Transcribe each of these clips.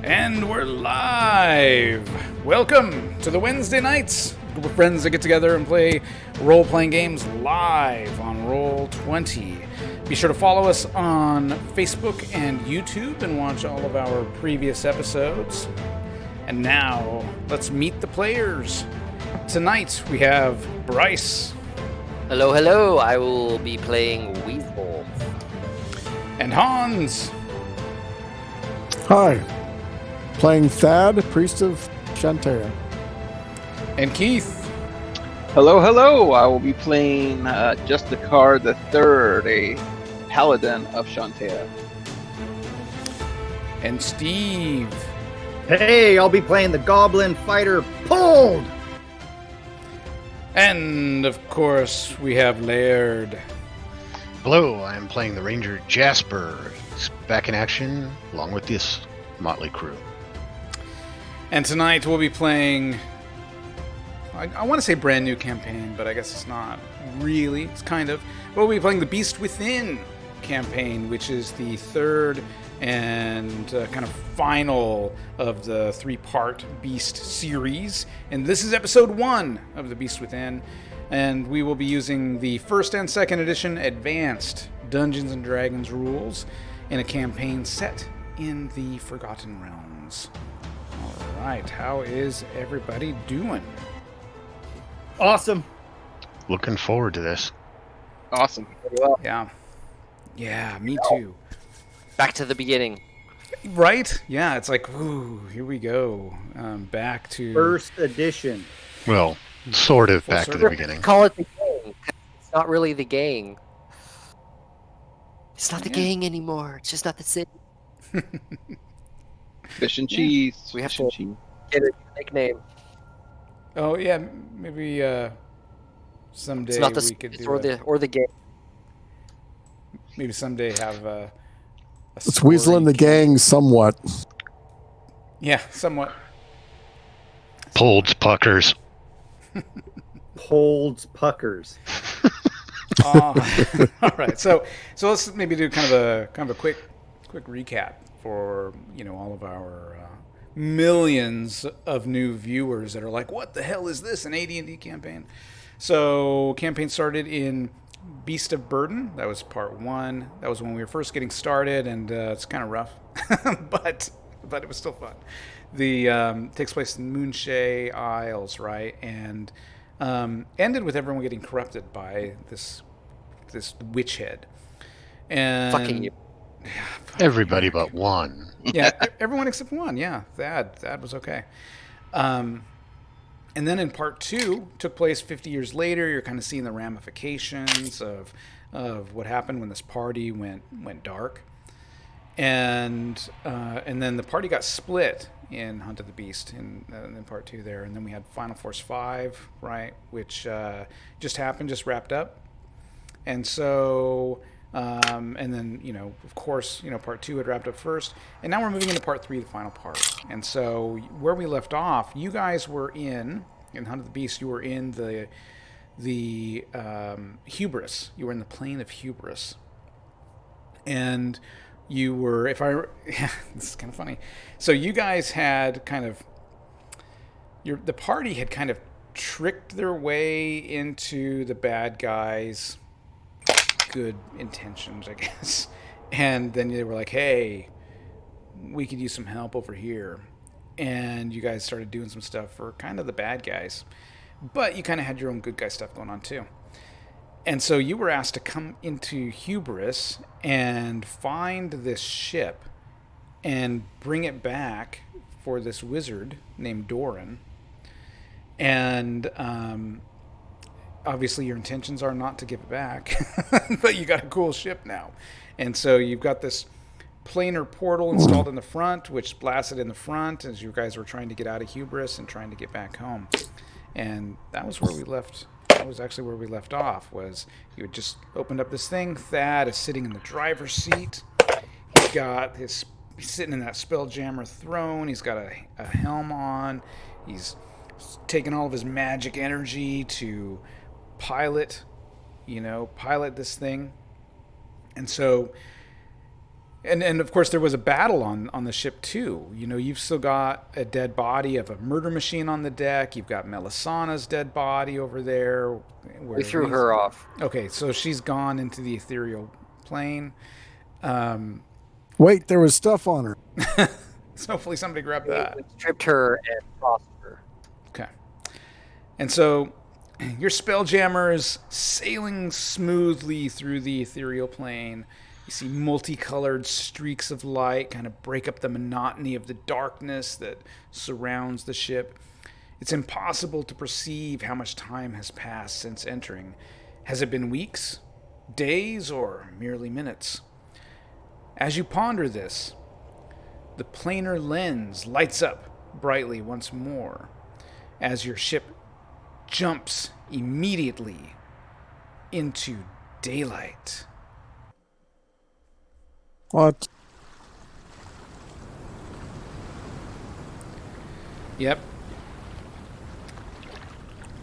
And we're live! Welcome to the Wednesday nights. A group of friends that get together and play role-playing games live on Roll20. Be sure to follow us on Facebook and YouTube and watch all of our previous episodes. And now, let's meet the players. Tonight, we have Bryce. Hello, hello. I will be playing Weasel. And Hans. Hi. Playing Thad, Priest of Shantae. And Keith. Hello, hello. I will be playing Justicar the Third, a paladin of Shantae. And Steve. Hey, I'll be playing the Goblin Fighter Pulled! And, of course, we have Laird. Hello, I'm playing the Ranger Jasper. He's back in action, along with this motley crew. And tonight we'll be playing, I want to say brand new campaign, but I guess it's not really. It's kind of. We'll be playing the Beast Within campaign, which is the third and kind of final of the three-part Beast series. And this is episode 1 of the Beast Within. And we will be using the first and second edition advanced Dungeons & Dragons rules in a campaign set in the Forgotten Realms. All right, how is everybody doing? Awesome. Looking forward to this. Awesome. Yeah, me too. Back to the beginning. Right? Yeah, it's like, ooh, here we go. Back to... First edition. Well, sort of Full back to circle. the beginning. Call it the gang. It's not really the gang. It's not the gang anymore. It's just not the city. Fish and cheese. We have Fish to- and cheese. Get a nickname. Oh, yeah, maybe someday It's not the we city could or the gang. maybe someday have a It's weaseling the gang somewhat. Yeah, somewhat. Pulled puckers. Holds puckers. All right, so let's maybe do kind of a quick recap for all of our millions of new viewers that are like, what the hell is this, an AD&D campaign? So campaign started in Beast of Burden. That was part 1. That was when we were first getting started, and it's kind of rough, but it was still fun. The takes place in Moonshay Isles, right, and ended with everyone getting corrupted by this witch head. And Fucking you. Everybody but one. Yeah, everyone except one. Yeah, Thad was okay. And then in part 2, took place 50 years later. You're kind of seeing the ramifications of what happened when this party went dark, and then the party got split in Hunt of the Beast in part 2 there, and then we had Final Force 5, right, which just wrapped up, and so. And then, of course, part 2 had wrapped up first. And now we're moving into part 3, the final part. And so where we left off, you guys were in Hunt of the Beast, you were in the hubris. You were in the plane of hubris. And you were, this is kind of funny. So you guys had kind of, the party had kind of tricked their way into the bad guys' good intentions, I guess. And then they were like, hey, we could use some help over here. And you guys started doing some stuff for kind of the bad guys. But you kind of had your own good guy stuff going on too. And so you were asked to come into Hubris and find this ship and bring it back for this wizard named Doran. And obviously your intentions are not to give it back, but you got a cool ship now. And so you've got this planar portal installed in the front, which blasted in the front as you guys were trying to get out of Hubris and trying to get back home. And that was where we left. That was actually where we left off, was you had just opened up this thing. Thad is sitting in the driver's seat. He's sitting in that Spelljammer throne. He's got a helm on. He's taking all of his magic energy to pilot this thing. And so And of course there was a battle on the ship too. You know, you've still got a dead body of a murder machine on the deck. You've got Melisana's dead body over there. We threw her off. Okay, so she's gone into the ethereal plane. Wait, there was stuff on her. So hopefully somebody grabbed that. We stripped her and tossed her. Okay. And so your Spelljammer is sailing smoothly through the ethereal plane. You see multicolored streaks of light kind of break up the monotony of the darkness that surrounds the ship. It's impossible to perceive how much time has passed since entering. Has it been weeks, days, or merely minutes? As you ponder this, the planar lens lights up brightly once more as your ship jumps immediately into daylight. What? Yep.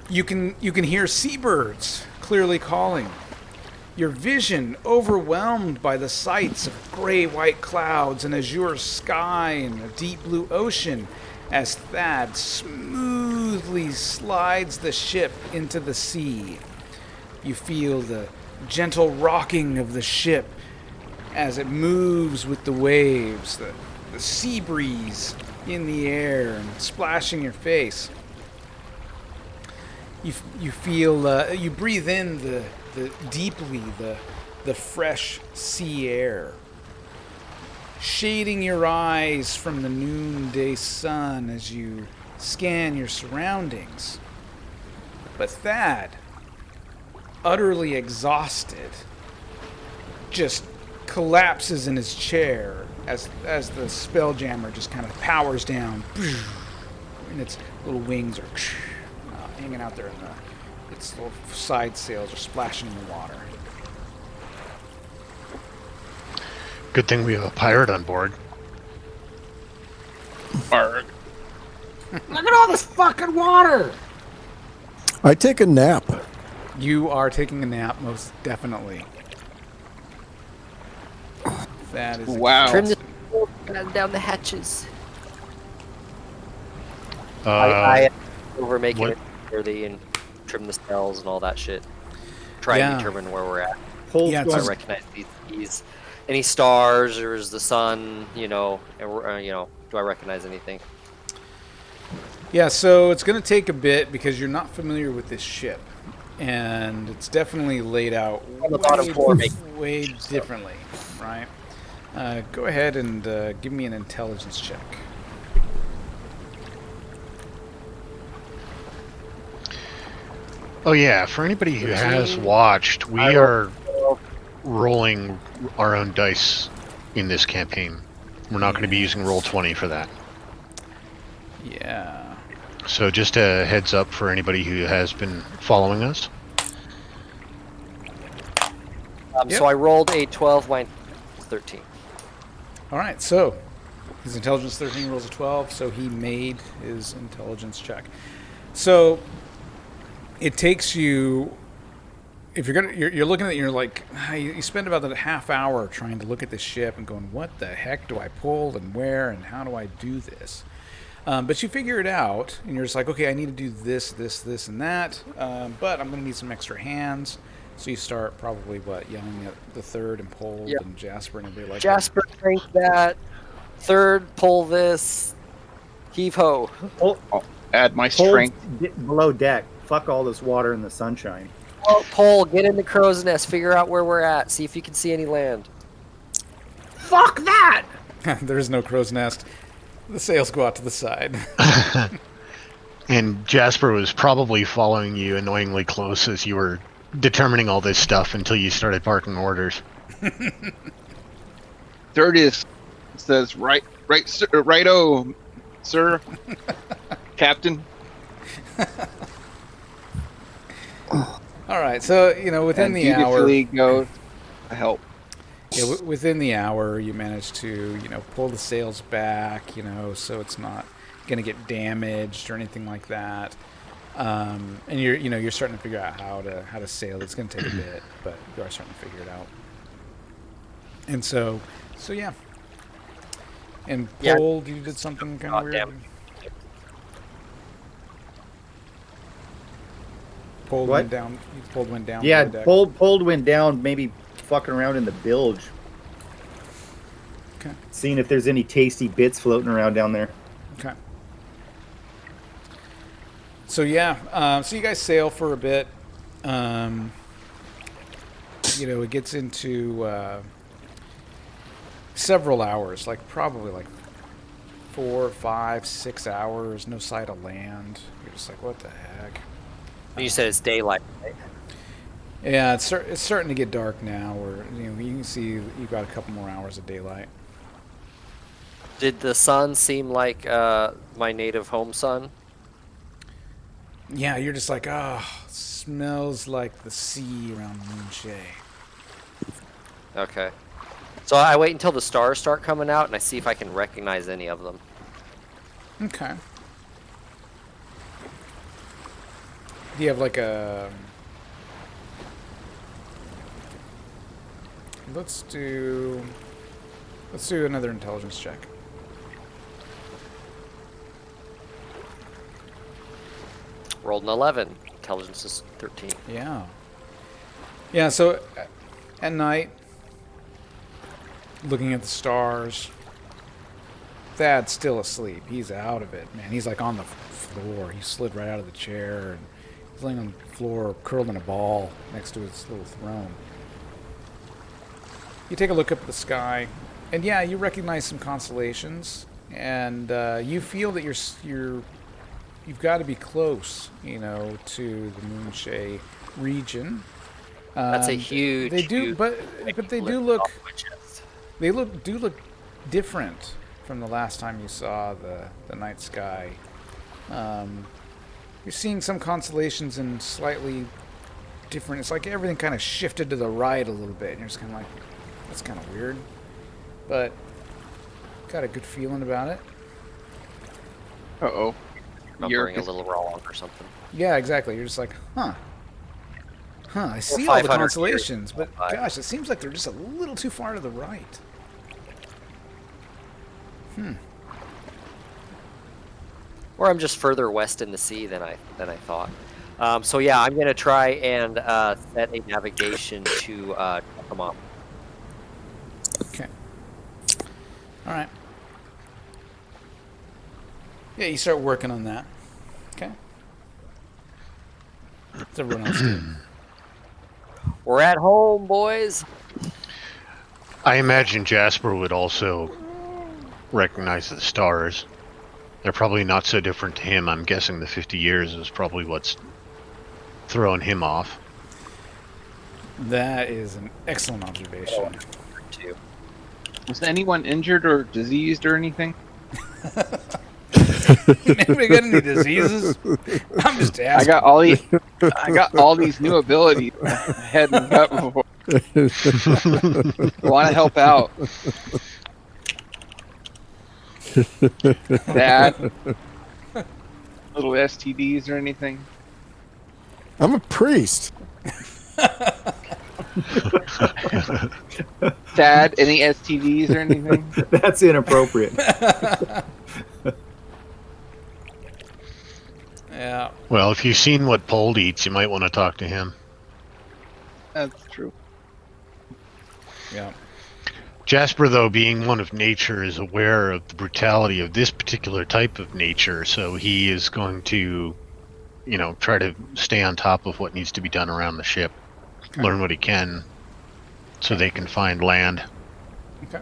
You can hear seabirds clearly calling. Your vision overwhelmed by the sights of gray-white clouds, an azure sky, and a deep blue ocean as Thad smoothly slides the ship into the sea. You feel the gentle rocking of the ship as it moves with the waves, the sea breeze in the air and splashing your face. You feel, you breathe in deeply the fresh sea air, shading your eyes from the noonday sun as you scan your surroundings. But Thad, utterly exhausted, just collapses in his chair as the Spelljammer just kind of powers down, and its little wings are hanging out there, and its little side sails are splashing in the water. Good thing we have a pirate on board. Arg. Look at all this fucking water! I take a nap. You are taking a nap, most definitely. That is Wow. Trim the down the hatches. Uh, I over making what? it worthy and trim the spells and all that shit. Try Yeah. and determine where we're at. Whole Yeah, Do I it's- recognize these any stars or is the sun? You know, do I recognize anything? Yeah, so it's going to take a bit because you're not familiar with this ship. And it's definitely laid out On the bottom floor, way differently, right? Go ahead and give me an intelligence check. oh yeah, for anybody who has watched, we are rolling our own dice in this campaign. We're not going to be using Roll20 for that. Yeah. So just a heads up for anybody who has been following us. Yep. So I rolled a 12, mine 13. All right, so his intelligence 13 rolls a 12, so he made his intelligence check. So it takes you, if you're looking at it, you're like, you spend about a half hour trying to look at this ship and going, what the heck do I pull and where and how do I do this? But you figure it out, and you're just like, okay, I need to do this, this, and that, but I'm going to need some extra hands. So you start probably, yelling at the third and Pole Yep. and Jasper and everybody like Jasper, crank that. Third, pull this. Heave ho. Add my Hold strength. below deck. Fuck all this water in the sunshine. Pole, get in the crow's nest. Figure out where we're at. See if you can see any land. Fuck that! that. There's no crow's nest. The sails go out to the side. And Jasper was probably following you annoyingly close as you were determining all this stuff until you started barking orders. Third says right, sir, righto, sir, Captain. All right, so within And the hour, dutifully go to help. yeah, within the hour, you manage to pull the sails back, so it's not going to get damaged or anything like that. And you're starting to figure out how to sail. It's going to take a bit, but you are starting to figure it out. And so yeah. And Yeah. Pole, you did something kind of weird. Goddamn. Pole What? went down. Pole went down. Yeah, below deck. Pold went down, maybe fucking around in the bilge. Okay. Seeing if there's any tasty bits floating around down there. Okay. So yeah, so you guys sail for a bit. It gets into several hours, like probably like 4, 5, 6 hours, no sight of land. You're just like, what the heck? You said it's daylight, right? Yeah, it's starting to get dark now. Or you can see you've got a couple more hours of daylight. Did the sun seem like my native home sun? Yeah, you're just like, smells like the sea around Moonshay. Okay. So I wait until the stars start coming out, and I see if I can recognize any of them. Okay. Do you have like a... Let's do another intelligence check. Rolled an 11. Intelligence is 13. Yeah. Yeah, so at night, looking at the stars, Thad's still asleep. He's out of it, man. He's like on the floor. He slid right out of the chair, and he's laying on the floor, curled in a ball next to his little throne. You take a look up at the sky, and yeah, you recognize some constellations, and you feel that you've got to be close, to the Moonshay region. That's a huge. They do, huge but they do look. off my chest. They look different from the last time you saw the night sky. You're seeing some constellations in slightly different. It's like everything kind of shifted to the right a little bit, and you're just kind of like, that's kind of weird, but got a good feeling about it. Uh-oh. Numbering a little wrong or something. Yeah, exactly. You're just like, huh. I see all the 500 years. constellations, but gosh, it seems like they're just a little too far to the right. Or I'm just further west in the sea than I thought. So yeah, I'm gonna try and set a navigation to come up. Okay. All right. Yeah, you start working on that. Okay. What's everyone else doing? We're at home, boys. I imagine Jasper would also recognize the stars. They're probably not so different to him. I'm guessing the 50 years is probably what's throwing him off. That is an excellent observation. Too. Was anyone injured or diseased or anything? Anybody got any diseases? I'm just asking. I got all these new abilities I hadn't got before. I want to help out. Dad, little STDs or anything? I'm a priest. Dad, any STDs or anything? That's inappropriate. Yeah. Well, if you've seen what Pold eats, you might want to talk to him. That's true. Yeah. Jasper, though, being one of nature, is aware of the brutality of this particular type of nature, so he is going to, try to stay on top of what needs to be done around the ship. Okay. Learn what he can so they can find land. Okay.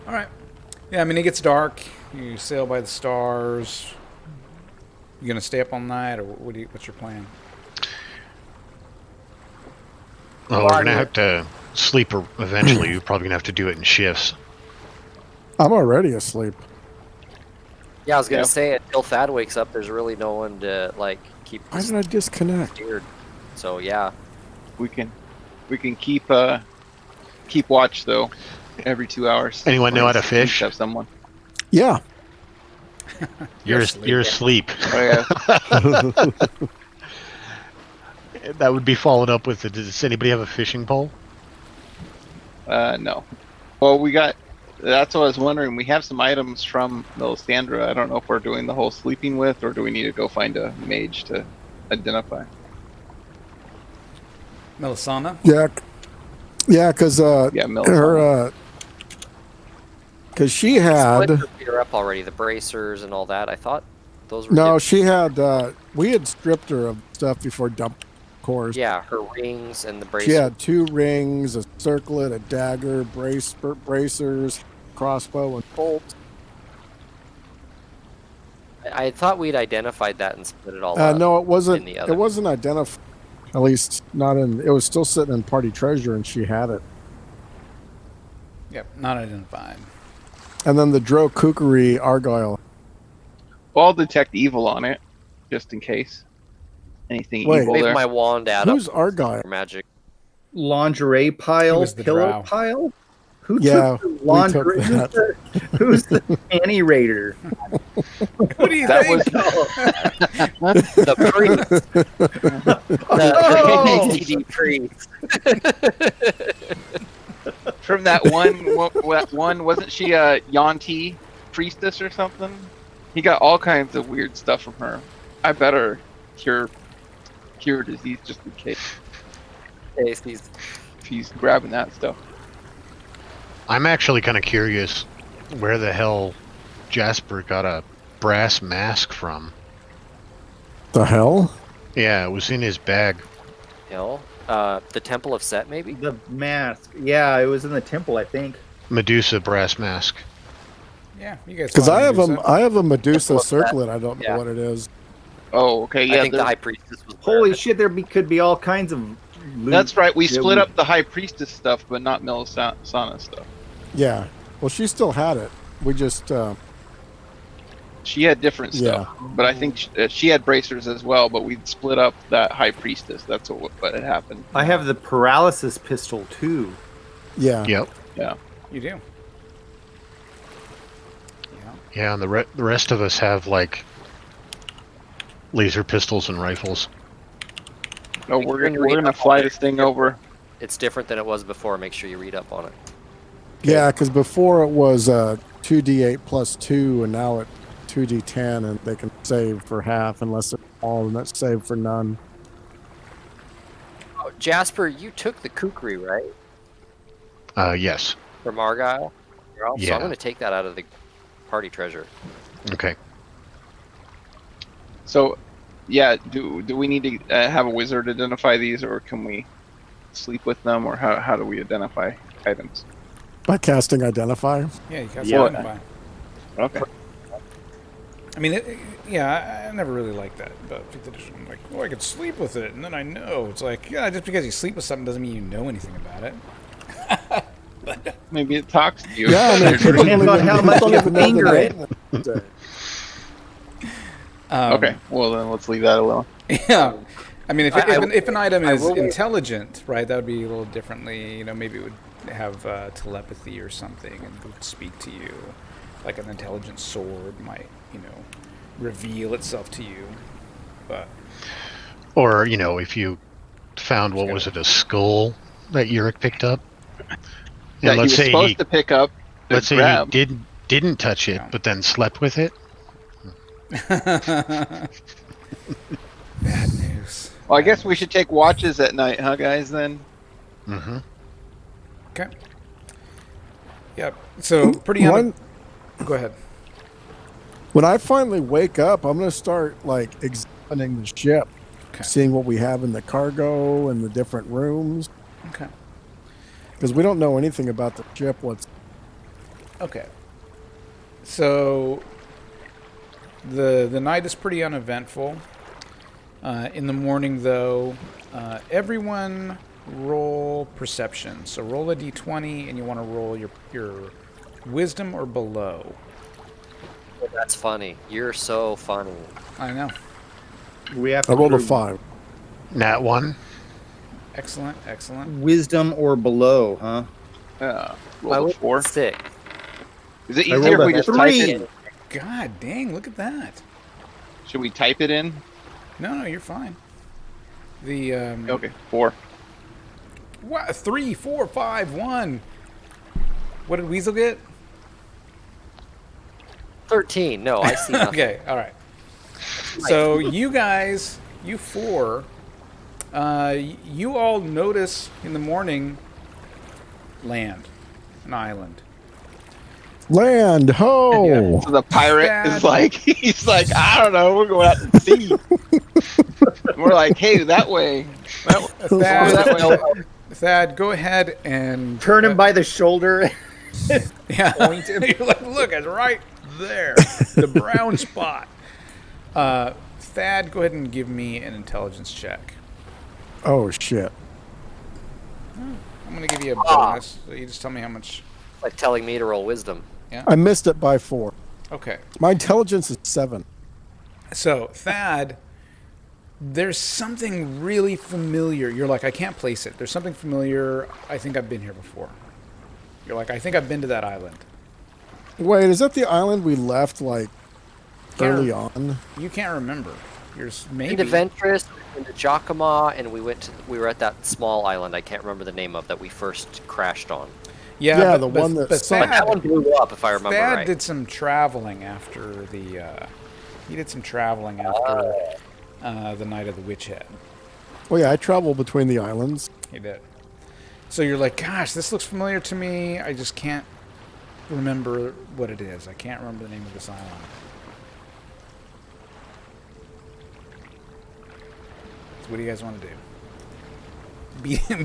All right. Yeah, I mean, it gets dark. You sail by the stars. You gonna stay up all night, or what's your plan? Well, we're going to have to sleep eventually. We're probably going to have to do it in shifts. I'm already asleep. Yeah, I was gonna Yeah. say until Thad wakes up, there's really no one to keep Why did I disconnect? steered. So yeah, We can keep watch though every 2 hours. Anyone know how to fish? Have someone. Yeah. You're asleep. Oh, yeah. That would be followed up with, does anybody have a fishing pole? No. Well, that's what I was wondering. We have some items from Melisandre. I don't know if we're doing the whole sleeping with, or do we need to go find a mage to identify? Melisana? Yeah, because Yeah, her, because she had. Split her gear up already, the bracers and all that. I thought those were No, different. she had. We had stripped her of stuff before dump course. Yeah, her rings and the She bracers. had 2 rings, a circlet, a dagger, bracers, crossbow, and bolt. I thought we'd identified that and split it all up. No, it wasn't. in the other. It wasn't identified. At least not in. It was still sitting in party treasure, and she had it. Yep, not identified. And then the Dro Kukri Argyle. Well, I'll detect evil on it, just in case. Anything Wait. evil Wave there? my wand at Who's him. Argyle? Magic. Lingerie He pile, was the pillow drow. pile. Who Yeah, took the we took laundry? that. Who's the panty raider? What do you That think? The priest. The Oh! AD&D priest. From that one, wasn't she a Yanti priestess or something? He got all kinds of weird stuff from her. I better cure disease just in case He's if he's grabbing that stuff. I'm actually kind of curious where the hell Jasper got a brass mask from. The hell? Yeah, it was in his bag. the Temple of Set, maybe? The mask. Yeah, it was in the temple, I think. Medusa brass mask. Yeah, you guys. Because follow I have Medusa. I have a Medusa What's that? circlet. I don't know Yeah. what it is. Oh, okay, yeah. I think the High Priestess was Holy shit, could be all kinds of loot. That's right. We Yeah, split up the High Priestess stuff, but not Melisana stuff. Yeah. Well, she still had it. We just. She had different stuff, but I think she had bracers as well. But we split up that High Priestess. That's what had happened. I have the paralysis pistol too. Yeah. Yep. Yeah. You do. Yeah, and the rest of us have like laser pistols and rifles. No, we're gonna fly this thing over. It's different than it was before. Make sure you read up on it. Yeah, because before it was 2d8 plus 2, and now it's 2d10, and they can save for half unless they're all, and that's save for none. Oh, Jasper, you took the kukri, right? Yes. From Argyle? So Yeah. I'm going to take that out of the party treasure. Okay. So, yeah, do we need to have a wizard identify these, or can we sleep with them, or how do we identify items? By casting Identify. Yeah, you guys Yeah. identify. Okay. I mean, I never really liked that about 5th edition. I'm like, oh, I could sleep with it, and then I know. It's like, yeah, just because you sleep with something doesn't mean you know anything about it. Maybe it talks to you. Yeah, I mean, people Depends don't on even- how much people you don't even know finger the it. name. Okay. Well, then let's leave that alone. Yeah. I mean, if an item I is will wait. intelligent, right, that would be a little differently. You know, maybe it would have telepathy or something and would speak to you. Like an intelligent sword might, reveal itself to you. But Or, if you found, what was it, a skull that Yurik picked up? That And he let's was say supposed to pick up. let's say grab. he didn't touch it, Yeah. but then slept with it. bad news. Well, I guess we should take watches at night, huh, guys? Then. Mm-hmm. Okay. Yep. So pretty. One- Go ahead. When I finally wake up, I'm going to start like examining the ship, Okay. seeing what we have in the cargo and the different rooms, Okay. because we don't know anything about the ship. Okay. So the night is pretty uneventful. In the morning, though, everyone roll perception. So roll a d20, and you want to roll your wisdom or below. Oh, that's funny. You're so funny. I know. We have to I rolled a prove 5. Nat 1. Excellent. Excellent. wisdom or below, huh? I Roll a would 4. stick. Is it I easier if rolled we a just type 3. it in? God dang! Look at that. Should we type it in? No, you're fine. The Okay, 4. what? 3, 4, 5, 1. What did Weasel get? 13. No, I see nothing. Okay, all right. So you guys, you 4, you all notice in the morning land, an island. Land ho! So the pirate Dad. is like, he's like, I don't know, we're going out to sea. We're like, hey, that way. Thad, Thad, go ahead and Turn him by the shoulder. yeah. point him. You're like, look, it's right there, the brown spot. Thad, go ahead and give me an intelligence check. Oh shit! I'm gonna give you a bonus. So you just tell me how much. Like telling me to roll wisdom. I missed it by 4. Okay. My intelligence is 7. So, Thad, there's something really familiar. You're like, I can't place it. There's something familiar. I think I've been here before. You're like, I think I've been to that island. Wait, is that the island we left like Can't early rem- on? You can't remember. You're maybe. Into Ventress, into Giacomo, and we were at that small island I can't remember the name of that we first crashed on. Yeah, the one that sunk. But that one blew up, if I remember Thad right. did some traveling after the. He did some traveling after the night of the witch head. Oh yeah, I travel between the islands. He did. So you're like, gosh, this looks familiar to me. I just can't remember what it is. I can't remember the name of this island. So what do you guys want to do?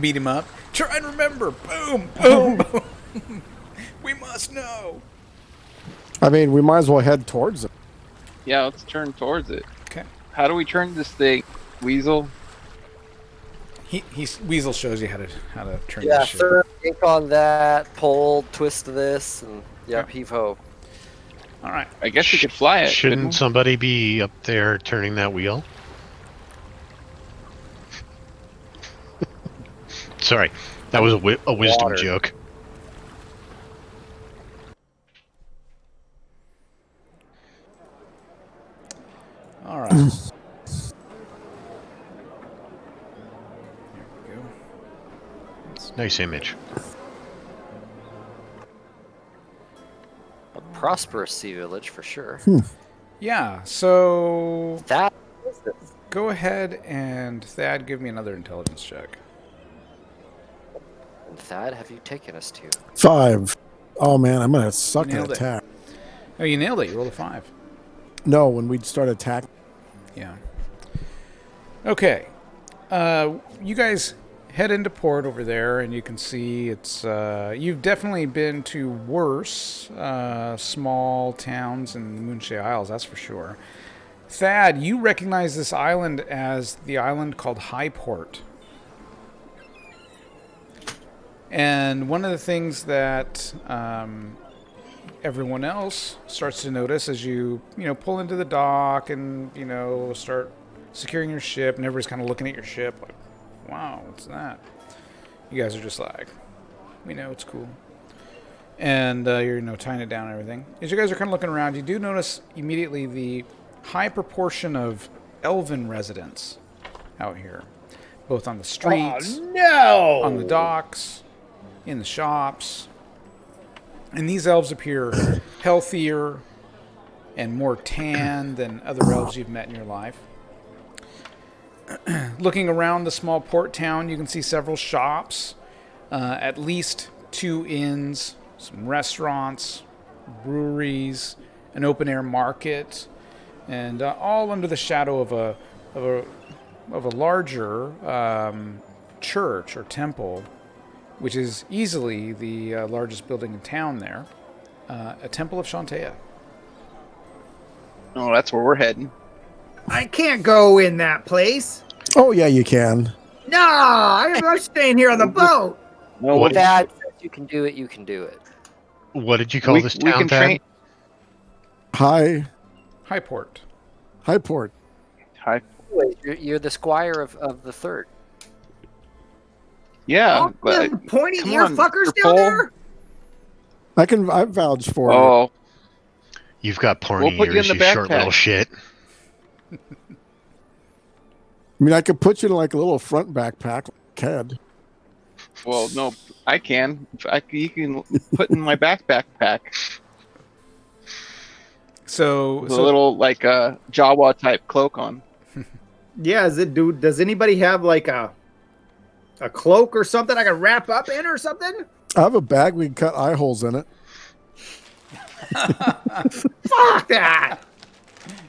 Beat him up? Try and remember. Boom, boom, boom. We must know. I mean, we might as well head towards it. Yeah, let's turn towards it. Okay. How do we turn this thing, Weasel? Weasel shows you how to turn Yeah, this shit. third ink on that, pull, twist this, and yep, heave ho. All right. I guess we could fly it. couldn't Shouldn't somebody be up there turning that wheel? Sorry, that was a wisdom Water. joke. All right. There we go. Nice image. A prosperous sea village for sure. Yeah. So That is it. go ahead and Thad, give me another intelligence check. And Thad, have you taken us to? 5. Oh man, I'm gonna suck at Nailed it. attack. Oh, you nailed it. You rolled a 5. No, when we start attacking. Yeah. Okay. You guys head into port over there, and you can see it's. You've definitely been to worse small towns in the Moonshay Isles, that's for sure. Thad, you recognize this island as the island called Highport. And one of the things that everyone else starts to notice as you pull into the dock and start securing your ship, and everybody's kind of looking at your ship like, wow, what's that? You guys are just like, we know it's cool, and you're tying it down and everything. As you guys are kind of looking around, you do notice immediately the high proportion of elven residents out here, both on the streets, No! on the docks, in the shops. And these elves appear healthier and more tan than other elves you've met in your life. Looking around the small port town, you can see several shops, at least 2 inns, some restaurants, breweries, an open-air market, and all under the shadow of a larger church or temple, which is easily the largest building in town there, a Temple of Shantea. Oh, that's where we're heading. I can't go in that place. Oh yeah, you can. No, I'm staying here on the boat. No, What- Thad says you can do it, you can do it. What did you call we, this we town, can Thad? train. Highport. Highport. Hi. Wait, you're the squire of the third. Yeah, All but them pointy come ear on, fuckers Paul. down there. I vouch for you. oh, You've got We'll porny put you ears, in you the short backpack. little shit. I mean, I could put you in like a little front backpack, kid. Well, no, I can. You can put in my backpack So, with a little like Jawa type cloak on. Yeah, does anybody have like a cloak or something I can wrap up in or something? I have a bag. We can cut eye holes in it. Fuck that!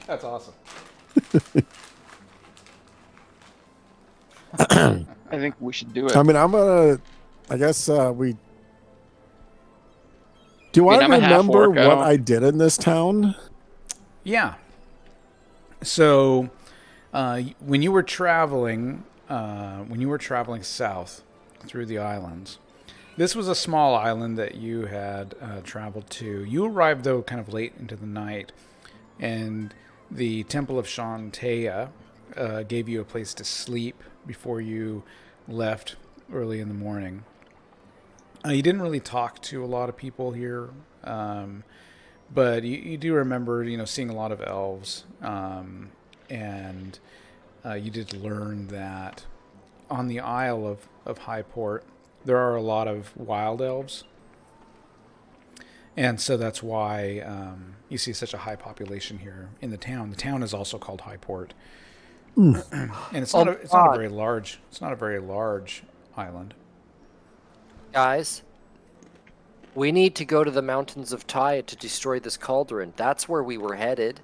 that's awesome. I think we should do it. I mean, I guess we. Do I I'm a half remember orc, what I did in this town? Yeah. So, when you were traveling south through the islands, this was a small island that you had traveled to. You arrived though kind of late into the night, and the Temple of Shantea gave you a place to sleep before you left early in the morning. You didn't really talk to a lot of people here, but you do remember, seeing a lot of elves, and you did learn that on the Isle of Highport, there are a lot of wild elves, and so that's why you see such a high population here in the town. The town is also called Highport, and it's not a very large. It's not a very large island. Guys, we need to go to the mountains of Ty to destroy this cauldron. That's where we were headed.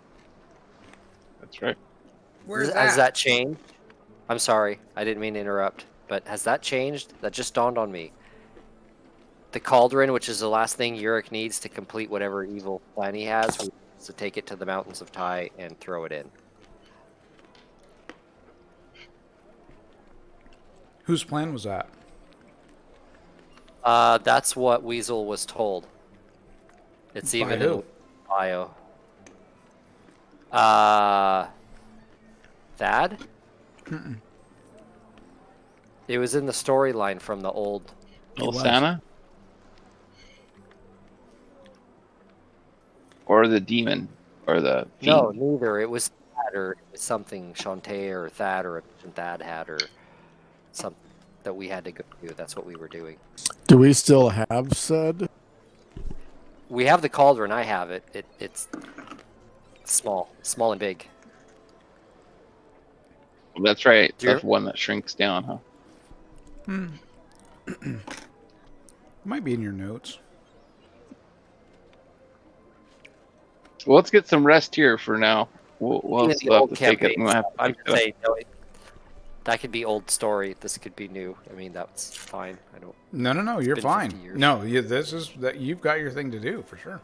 That's right. Where's Has that changed? I'm sorry, I didn't mean to interrupt, but has that changed? That just dawned on me. The cauldron, which is the last thing Yurik needs to complete whatever evil plan he has, we need to take it to the mountains of Ty and throw it in. Whose plan was that? That's what Weasel was told. It's even By who? in the bio. Thad? It was in the storyline from the old. Santa? Or the demon? Or the fiend? No, neither. It was Thad or it was something Shantae or Thad or Thad had or something that we had to go do. That's what we were doing. Do we still have said? We have the cauldron. I have it. It's small and big. Well, that's right. Dear- That's one that shrinks down, huh? Might be in your notes. Well, let's get some rest here for now. We'll Even the still have old to take it. campaign We'll have stuff. to I'm pick just it saying, no, that could be old story. This could be new. I mean, that's fine. I don't. No. You're been fine. 50 years. No, this is that you've got your thing to do for sure.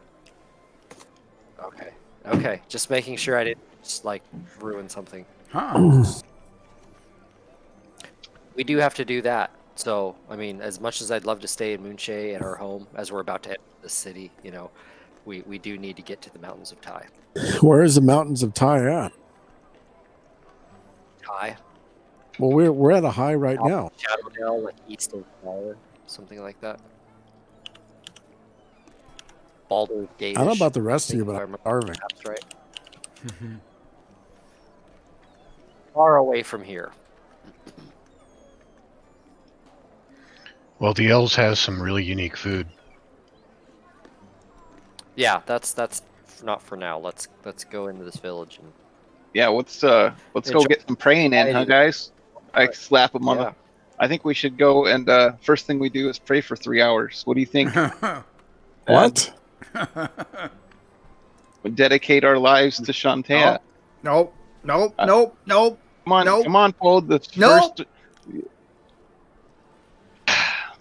Okay. Just making sure I didn't just like ruin something. Huh? We do have to do that. So, I mean, as much as I'd love to stay in Moonshay at our home, as we're about to enter the city, we do need to get to the mountains of Ty. Where is the mountains of Ty at? Ty? Well, we're at a high right now. Shadowdale, like east of Fire, something like that. Baldur's Gate. I don't know about the rest of you, but I'm starving. That's right. Far away from here. Well, the elves has some really unique food. Yeah, that's not for now. Let's go into this village and Yeah, let's go get some praying in, huh, guys? I slap them on Yeah. the. I think we should go and first thing we do is pray for 3 hours. What do you think? What? We dedicate our lives to Shantea. Nope. Come on, Nope. come on, Pold. The Nope. first.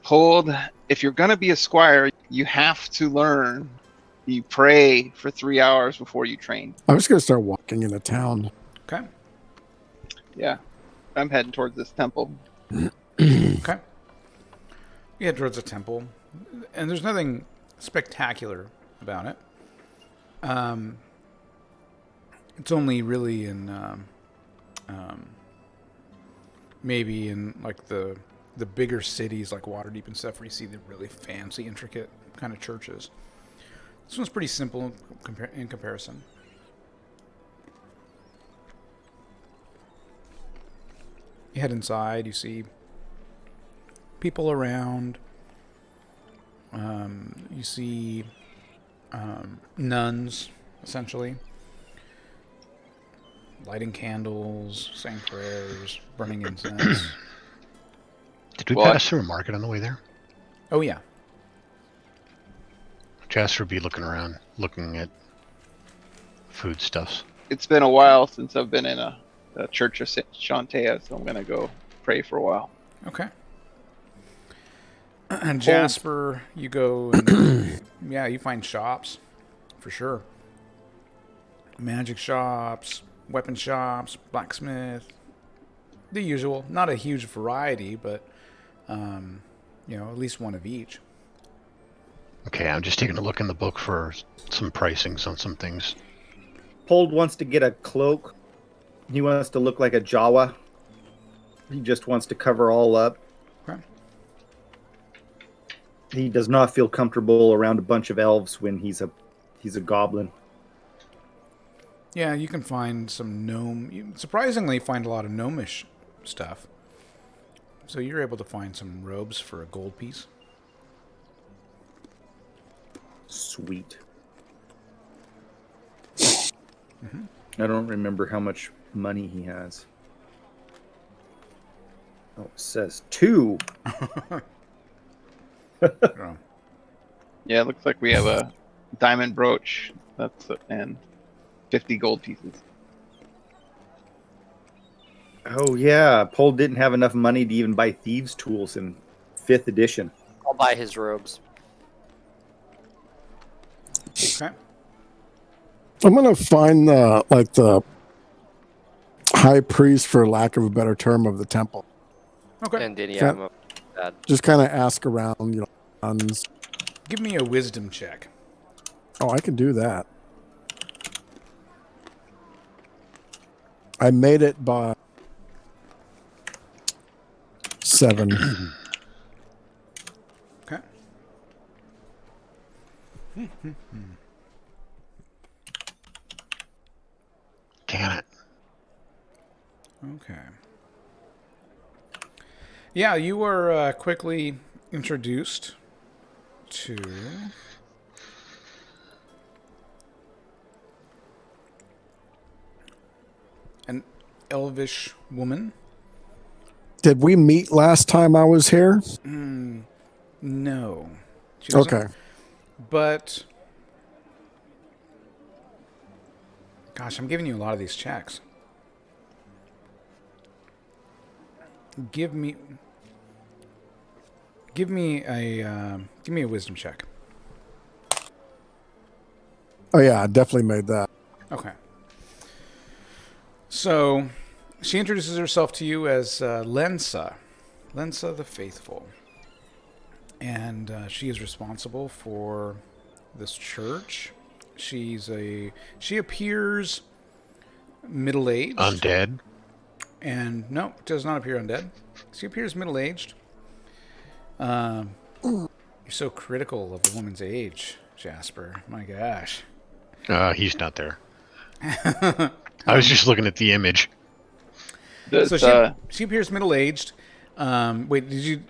Pold, if you're gonna be a squire, you have to learn. You pray for 3 hours before you train. I'm just gonna start walking into town. Okay. Yeah, I'm heading towards this temple. Okay. You head towards a temple, and there's nothing spectacular about it. It's only really in maybe in like the bigger cities like Waterdeep and stuff where you see the really fancy, intricate kind of churches. This one's pretty simple in comparison. You head inside. You see people around. You see nuns, essentially, lighting candles, saying prayers, burning incense. Did we Well, pass through a market on the way there? Oh yeah. Jasper would be looking around, looking at foodstuffs. It's been a while since I've been in a church of Saint Shantea, so I'm gonna go pray for a while. Okay. And Jasper, you go and yeah, you find shops for sure. Magic shops, weapon shops, blacksmith, the usual. Not a huge variety, but at least one of each. Okay, I'm just taking a look in the book for some pricings on some things. Pold wants to get a cloak. He wants to look like a Jawa. He just wants to cover all up. Okay. He does not feel comfortable around a bunch of elves when he's a goblin. Yeah, you can find some gnome. You surprisingly find a lot of gnomish stuff. So you're able to find some robes for a gold piece. Sweet. I don't remember how much money he has. Oh, it says 2. Oh. Yeah, it looks like we have a diamond brooch. And 50 gold pieces. Oh yeah, Pold didn't have enough money to even buy thieves' tools in 5th edition. I'll buy his robes. Okay. I'm gonna find the high priest, for lack of a better term, of the temple. Okay. And did he Yeah. have him that? Just kind of ask around, nuns. Give me a wisdom check. Oh, I can do that. I made it by 7. Okay. Can it? Okay. Yeah, you were quickly introduced to an elvish woman. Did we meet last time I was here? No. She doesn't- Okay. But gosh, I'm giving you a lot of these checks. Give me a wisdom check. Oh yeah, I definitely made that. Okay. So she introduces herself to you as Lensa the Faithful, and she is responsible for this church. She appears middle-aged. Undead? And no, does not appear undead. She appears middle-aged. You're so critical of the woman's age, Jasper. My gosh. He's not there. I was just looking at the image. Does, So she appears middle-aged. Wait,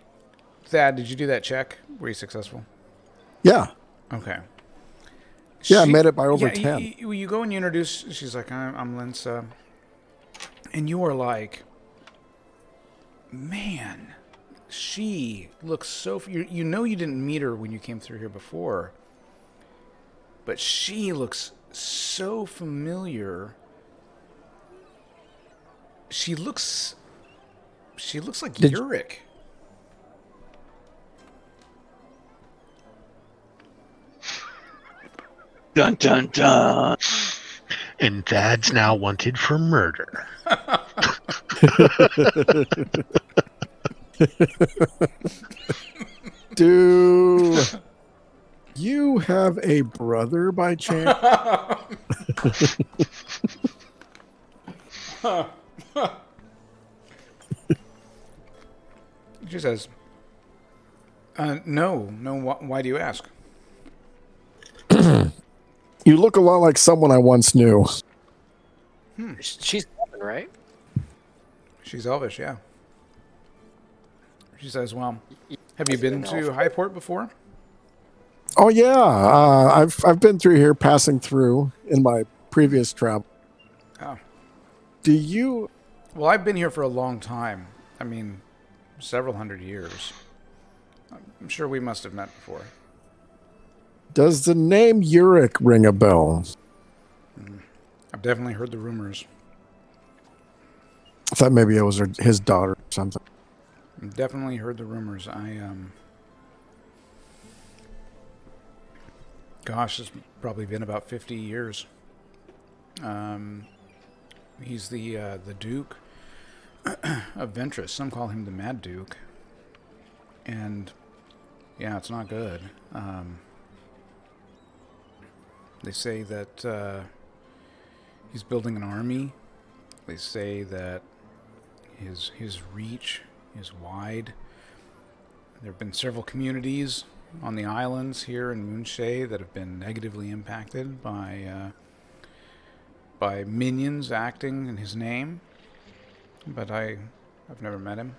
Thad, did you do that check? Were you successful? Yeah. Okay. Yeah, I made it by over 10. You go and you introduce. She's like, I'm Linsa. And you are like, man, she looks so... You know you didn't meet her when you came through here before. But she looks so familiar. She looks like Yurik. Dun dun dun. And Thad's now wanted for murder. Do you have a brother by chance? She says, no. Why do you ask? You look a lot like someone I once knew. She's 7, right? She's elvish, yeah. She says, well, have you been to Highport before? Oh yeah, I've been through here, passing through in my previous travel. Oh. Do you? Well, I've been here for a long time. I mean, several hundred years. I'm sure we must have met before. Does the name Uric ring a bell? I've definitely heard the rumors. I thought maybe it was his daughter or something. I've definitely heard the rumors. Gosh, it's probably been about 50 years. He's the Duke of Ventress. Some call him the Mad Duke. And, yeah, it's not good. They say that he's building an army. They say that his reach is wide. There have been several communities on the islands here in Moonshae that have been negatively impacted by minions acting in his name. But I've never met him.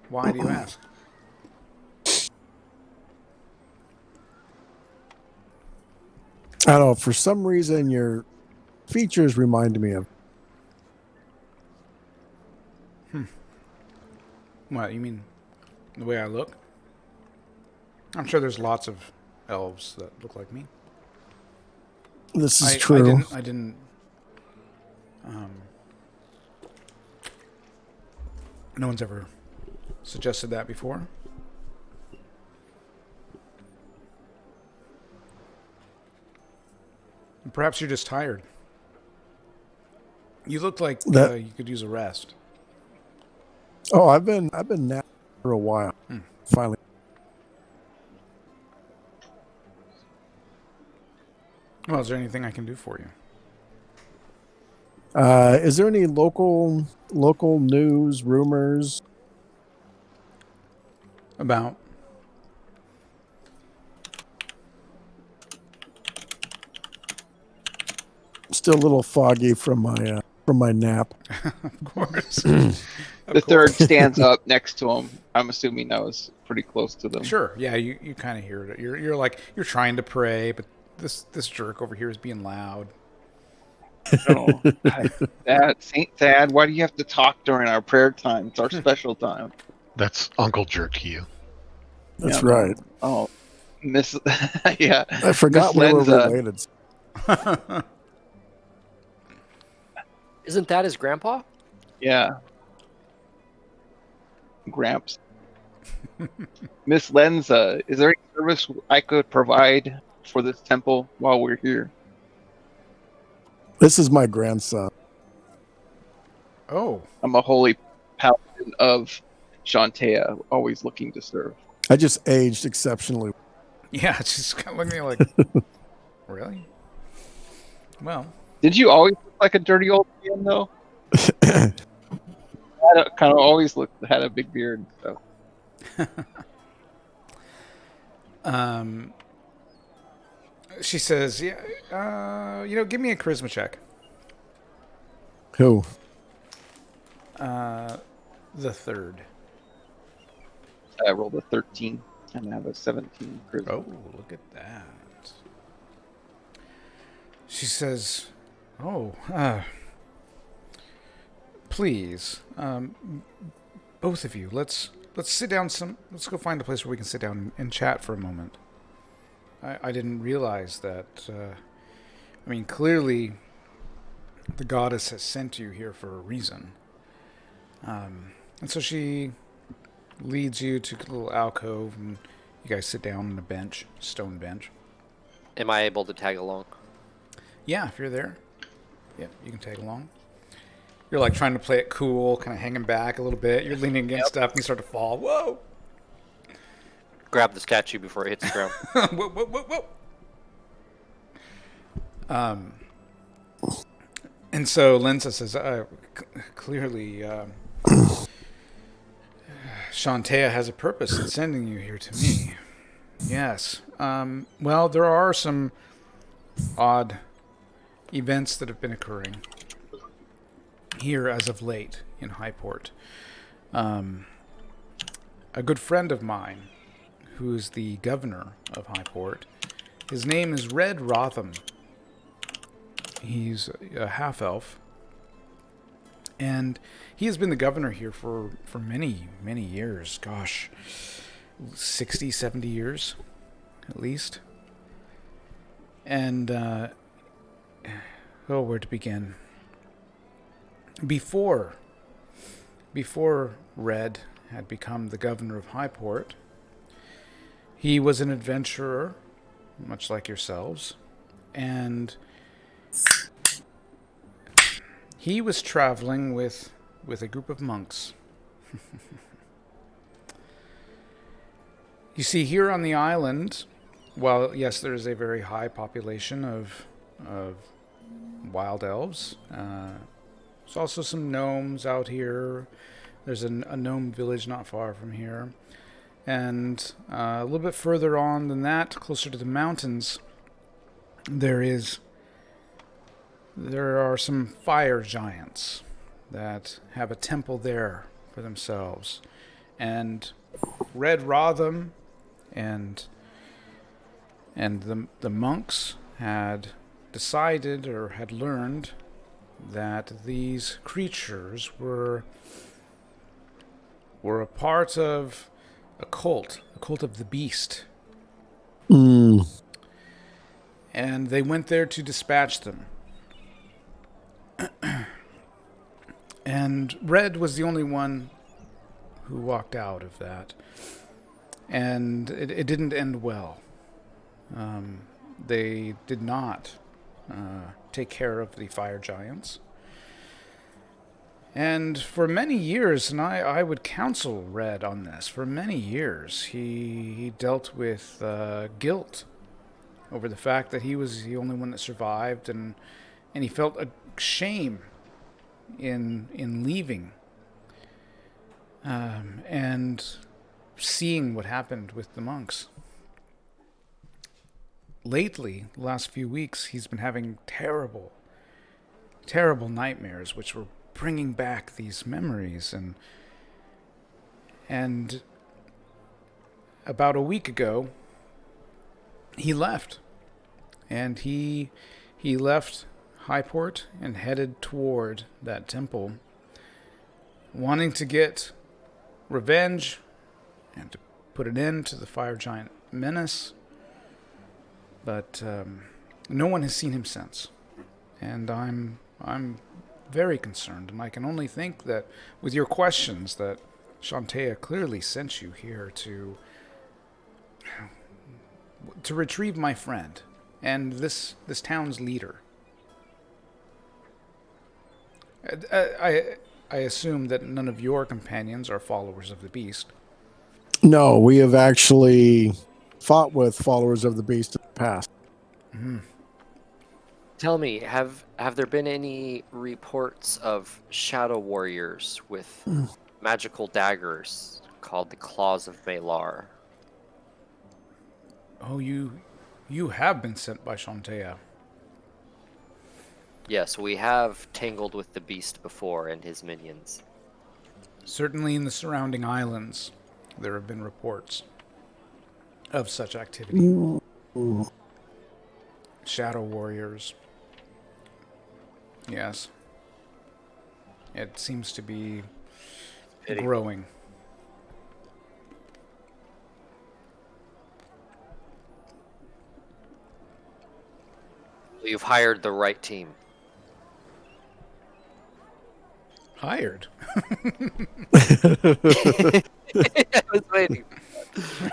Why do you ask? I don't know. For some reason, your features remind me of. What, you mean the way I look? I'm sure there's lots of elves that look like me. This is true. I didn't no one's ever suggested that before. Perhaps you're just tired. You look like you could use a rest. Oh, I've been napping for a while. Finally. Well, is there anything I can do for you? Is there any local news, rumors? About? Still a little foggy from my nap. Of course. The third stands up next to him. I'm assuming that was pretty close to them. Sure. Yeah, you kind of hear it. You're like you're trying to pray, but this jerk over here is being loud. Oh, Saint Thad, why do you have to talk during our prayer time? It's our special time. That's Uncle Jerk to you. That's right. Oh, Miss. Yeah. I forgot we were related. Isn't that his grandpa? Yeah. Gramps. Miss Lenza, is there any service I could provide for this temple while we're here? This is my grandson. Oh. I'm a holy paladin of Shantea, always looking to serve. I just aged exceptionally. Yeah, it's just kind of looking at me like, really? Well. Did you always look like a dirty old man, though? Kind of always had a big beard and stuff. She says, "Yeah, give me a charisma check." Who? The third. I rolled a 13 and I have a 17 charisma. Oh, look at that. She says, "Oh, please, both of you, let's sit down. Let's go find a place where we can sit down and chat for a moment. I didn't realize that. Clearly, the goddess has sent you here for a reason. And so she leads you to a little alcove, and you guys sit down on a bench, stone bench. Am I able to tag along? Yeah, if you're there, yeah, you can tag along. You're like trying to play it cool, kind of hanging back a little bit. You're leaning against stuff, and you start to fall. Whoa! Grab the statue before it hits the ground. Whoa, whoa, whoa, whoa. And so Lenza says, clearly, Shantea has a purpose in sending you here to me. Yes. Well, there are some odd events that have been occurring. here as of late in Highport. A good friend of mine, who is the governor of Highport, his name is Red Rotham. He's a half-elf, and he has been the governor here for many, many years. Gosh, 60, 70 years, at least. And, where to begin? Before Red had become the governor of Highport, he was an adventurer, much like yourselves, and he was traveling with a group of monks. You see, here on the island, while yes, there is a very high population of wild elves, there's also some gnomes out here. There's a gnome village not far from here. And a little bit further on than that, closer to the mountains, there are some fire giants that have a temple there for themselves. And Red Rotham and the monks had decided or had learned that these creatures were a part of a cult of the beast. Mm. And they went there to dispatch them. And Red was the only one who walked out of that. And it didn't end well. They did not take care of the fire giants. And for many years, and I would counsel Red on this, for many years he dealt with guilt over the fact that he was the only one that survived, and he felt a shame in leaving and seeing what happened with the monks. Lately, the last few weeks, he's been having terrible, terrible nightmares, which were bringing back these memories. And about a week ago, he left. And he left Highport and headed toward that temple, wanting to get revenge and to put an end to the fire giant menace. But no one has seen him since, and I'm very concerned. And I can only think that with your questions, that Shantea clearly sent you here to retrieve my friend and this town's leader. I assume that none of your companions are followers of the beast. No, we have actually fought with followers of the beast in the past. Mm-hmm. Tell me, have there been any reports of shadow warriors with magical daggers called the Claws of Malar? Oh, you have been sent by Shantea. Yes, we have tangled with the beast before and his minions. Certainly in the surrounding islands, there have been reports of such activity. Ooh. Shadow warriors. Yes. It seems to be growing. You've hired the right team. Hired? I was waiting.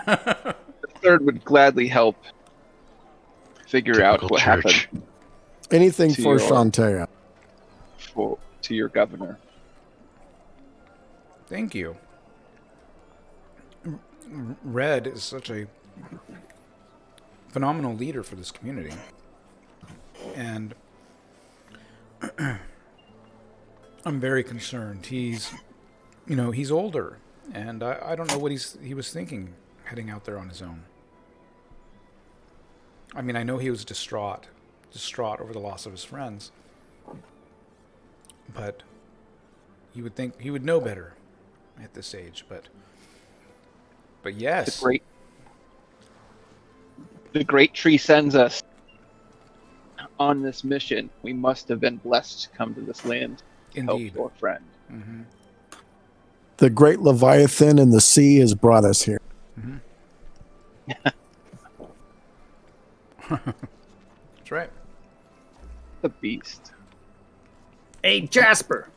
The third would gladly help figure out Typical what church. happened Anything To for your- Shantea. to your governor. Thank you. Red is such a phenomenal leader for this community. And I'm very concerned. He's older, and I don't know what he was thinking heading out there on his own. I mean, I know he was distraught over the loss of his friends. But would think he would know better at this age, but yes. The great tree sends us on this mission. We must have been blessed to come to this land to Indeed. help your friend. Mm-hmm. The great Leviathan in the sea has brought us here. Mm-hmm. That's right. The beast. Hey, Jasper.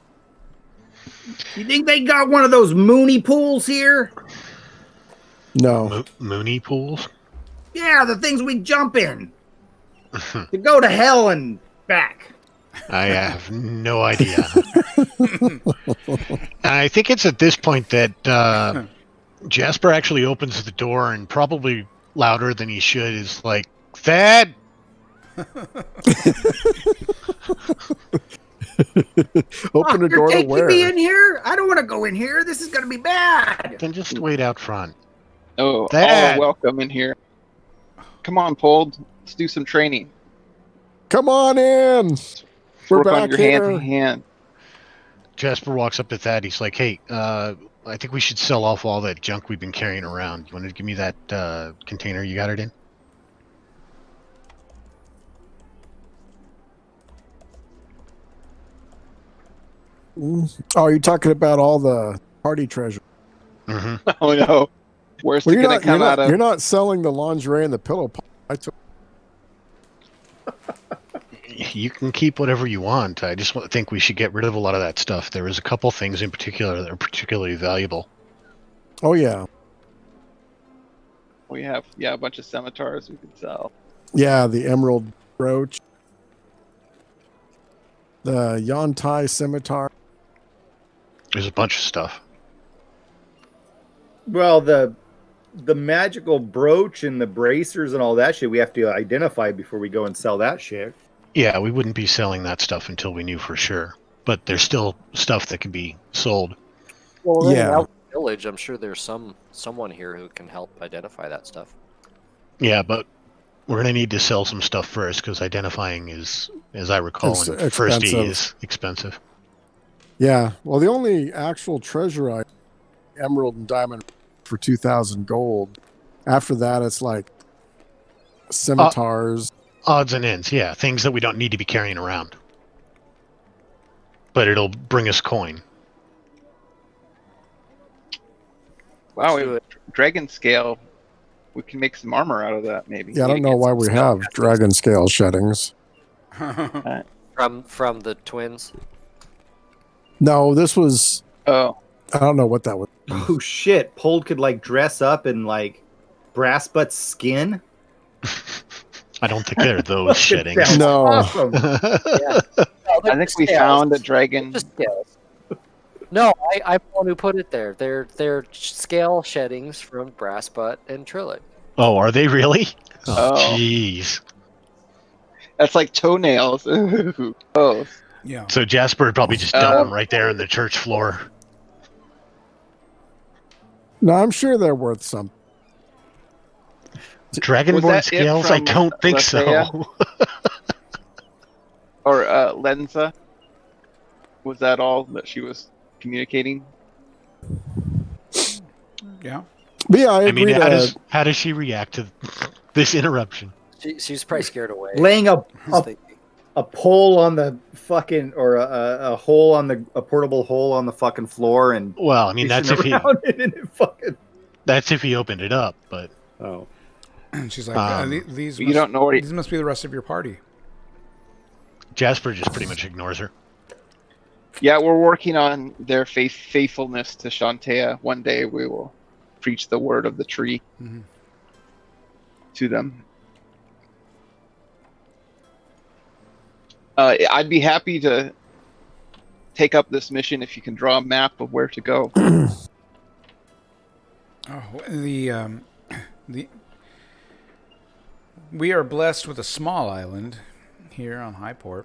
You think they got one of those Mooney pools here? No. Mooney pools? Yeah, the things we jump in to go to hell and back. I have no idea. I think it's at this point that Jasper actually opens the door and probably louder than he should is like, Thad! Open the You're door to taking where? me in here? I don't want to go in here. This is going to be bad. Then just wait out front. Oh, all Thad! are welcome in here. Come on, Pold. Let's do some training. Come on in. We're Work on back your here. hand to hand. Jasper walks up to Thad. He's like, hey, I think we should sell off all that junk we've been carrying around. You want to give me that container you got it in? Oh, you're talking about all the party treasure. Mm-hmm. Oh no. Where's Well, it going to come out of? you're not selling the lingerie and the pillow. I took. You can keep whatever you want. I just think we should get rid of a lot of that stuff. There was a couple things in particular that are particularly valuable. Oh yeah, We have, a bunch of scimitars we can sell. yeah. The emerald brooch, the Yantai scimitar. There's a bunch of stuff. Well, the magical brooch and the bracers and all that shit we have to identify before we go and sell that shit. Yeah, we wouldn't be selling that stuff until we knew for sure. But there's still stuff that can be sold. Well, Yeah. out in the village, I'm sure there's someone here who can help identify that stuff. Yeah, but we're going to need to sell some stuff first because identifying is, as I recall, It's in First E expensive. is expensive. Yeah. Well, the only actual treasure item, emerald and diamond, for 2,000 gold. After that, it's like scimitars. Odds and ends, yeah. Things that we don't need to be carrying around. But it'll bring us coin. Wow, Let's do it. dragon scale. We can make some armor out of that, maybe. Yeah, I don't to know get why some we scale have dragon scale sheddings. From the twins. No, this was. Oh, I don't know what that was. Oh shit! Pold could like dress up in like brass butt skin. I don't think they're those Fucking sheddings. sounds No. awesome. Yeah. I think we found a dragon. Just scales. No, I'm the one who put it there. They're scale sheddings from brass butt and trillet. Oh, are they really? Oh. Jeez. That's like toenails. Ooh. Oh, Yeah. So Jasper would probably just dump them right there on the church floor. No, I'm sure they're worth some. Was Dragonborn that it scales? I from don't think Lethea? so. or Lenza. Was that all that she was communicating? Yeah. But yeah, I I agree. mean, how does she react to this interruption? She's probably scared away. Laying I was thinking. a pole on the fucking or a hole on a portable hole on the fucking floor and Well, I mean, that's if he that's if he opened it up, but oh And she's like, these You don't know what he- these must be the rest of your party. Jasper just pretty much ignores her. Yeah, we're working on their faithfulness to Shantea. One day we will preach the word of the tree Mhm. to them. I'd be happy to take up this mission if you can draw a map of where to go. Oh, we are blessed with a small island here on Highport,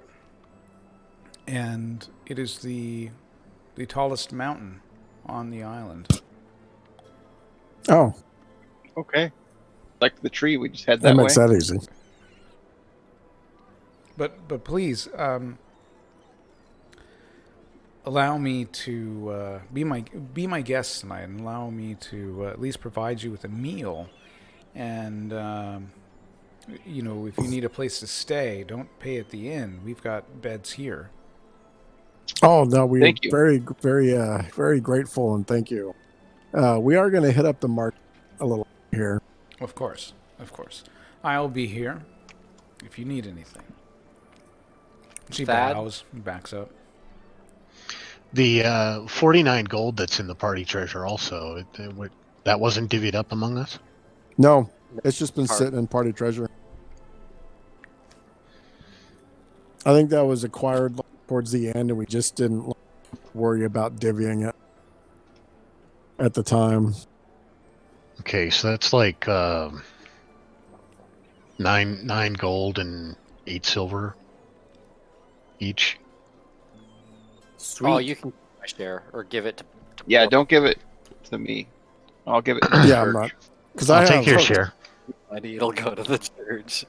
and it is the tallest mountain on the island. Oh, Okay. Like the tree, we just head that that way. makes that easy. But please, allow me to be my guest tonight, and allow me to at least provide you with a meal. And if you need a place to stay, don't pay at the inn. We've got beds here. Oh no, we're Thank you. very, very, very grateful and thank you. We are going to hit up the market a little here. Of course. I'll be here if you need anything. She Thad? bows and backs up. The 49 gold that's in the party treasure also, that wasn't divvied up among us? No, it's just been Part- sitting in party treasure. I think that was acquired towards the end, and we just didn't worry about divvying it at the time. Okay, so that's like 9 gold and 8 silver each. Sweet. Oh, you can keep my share or give it to. Yeah, Paul. don't give it to me. I'll give it to the Yeah, I'm church. not. Because I'll I take have, your share. It'll go to the church.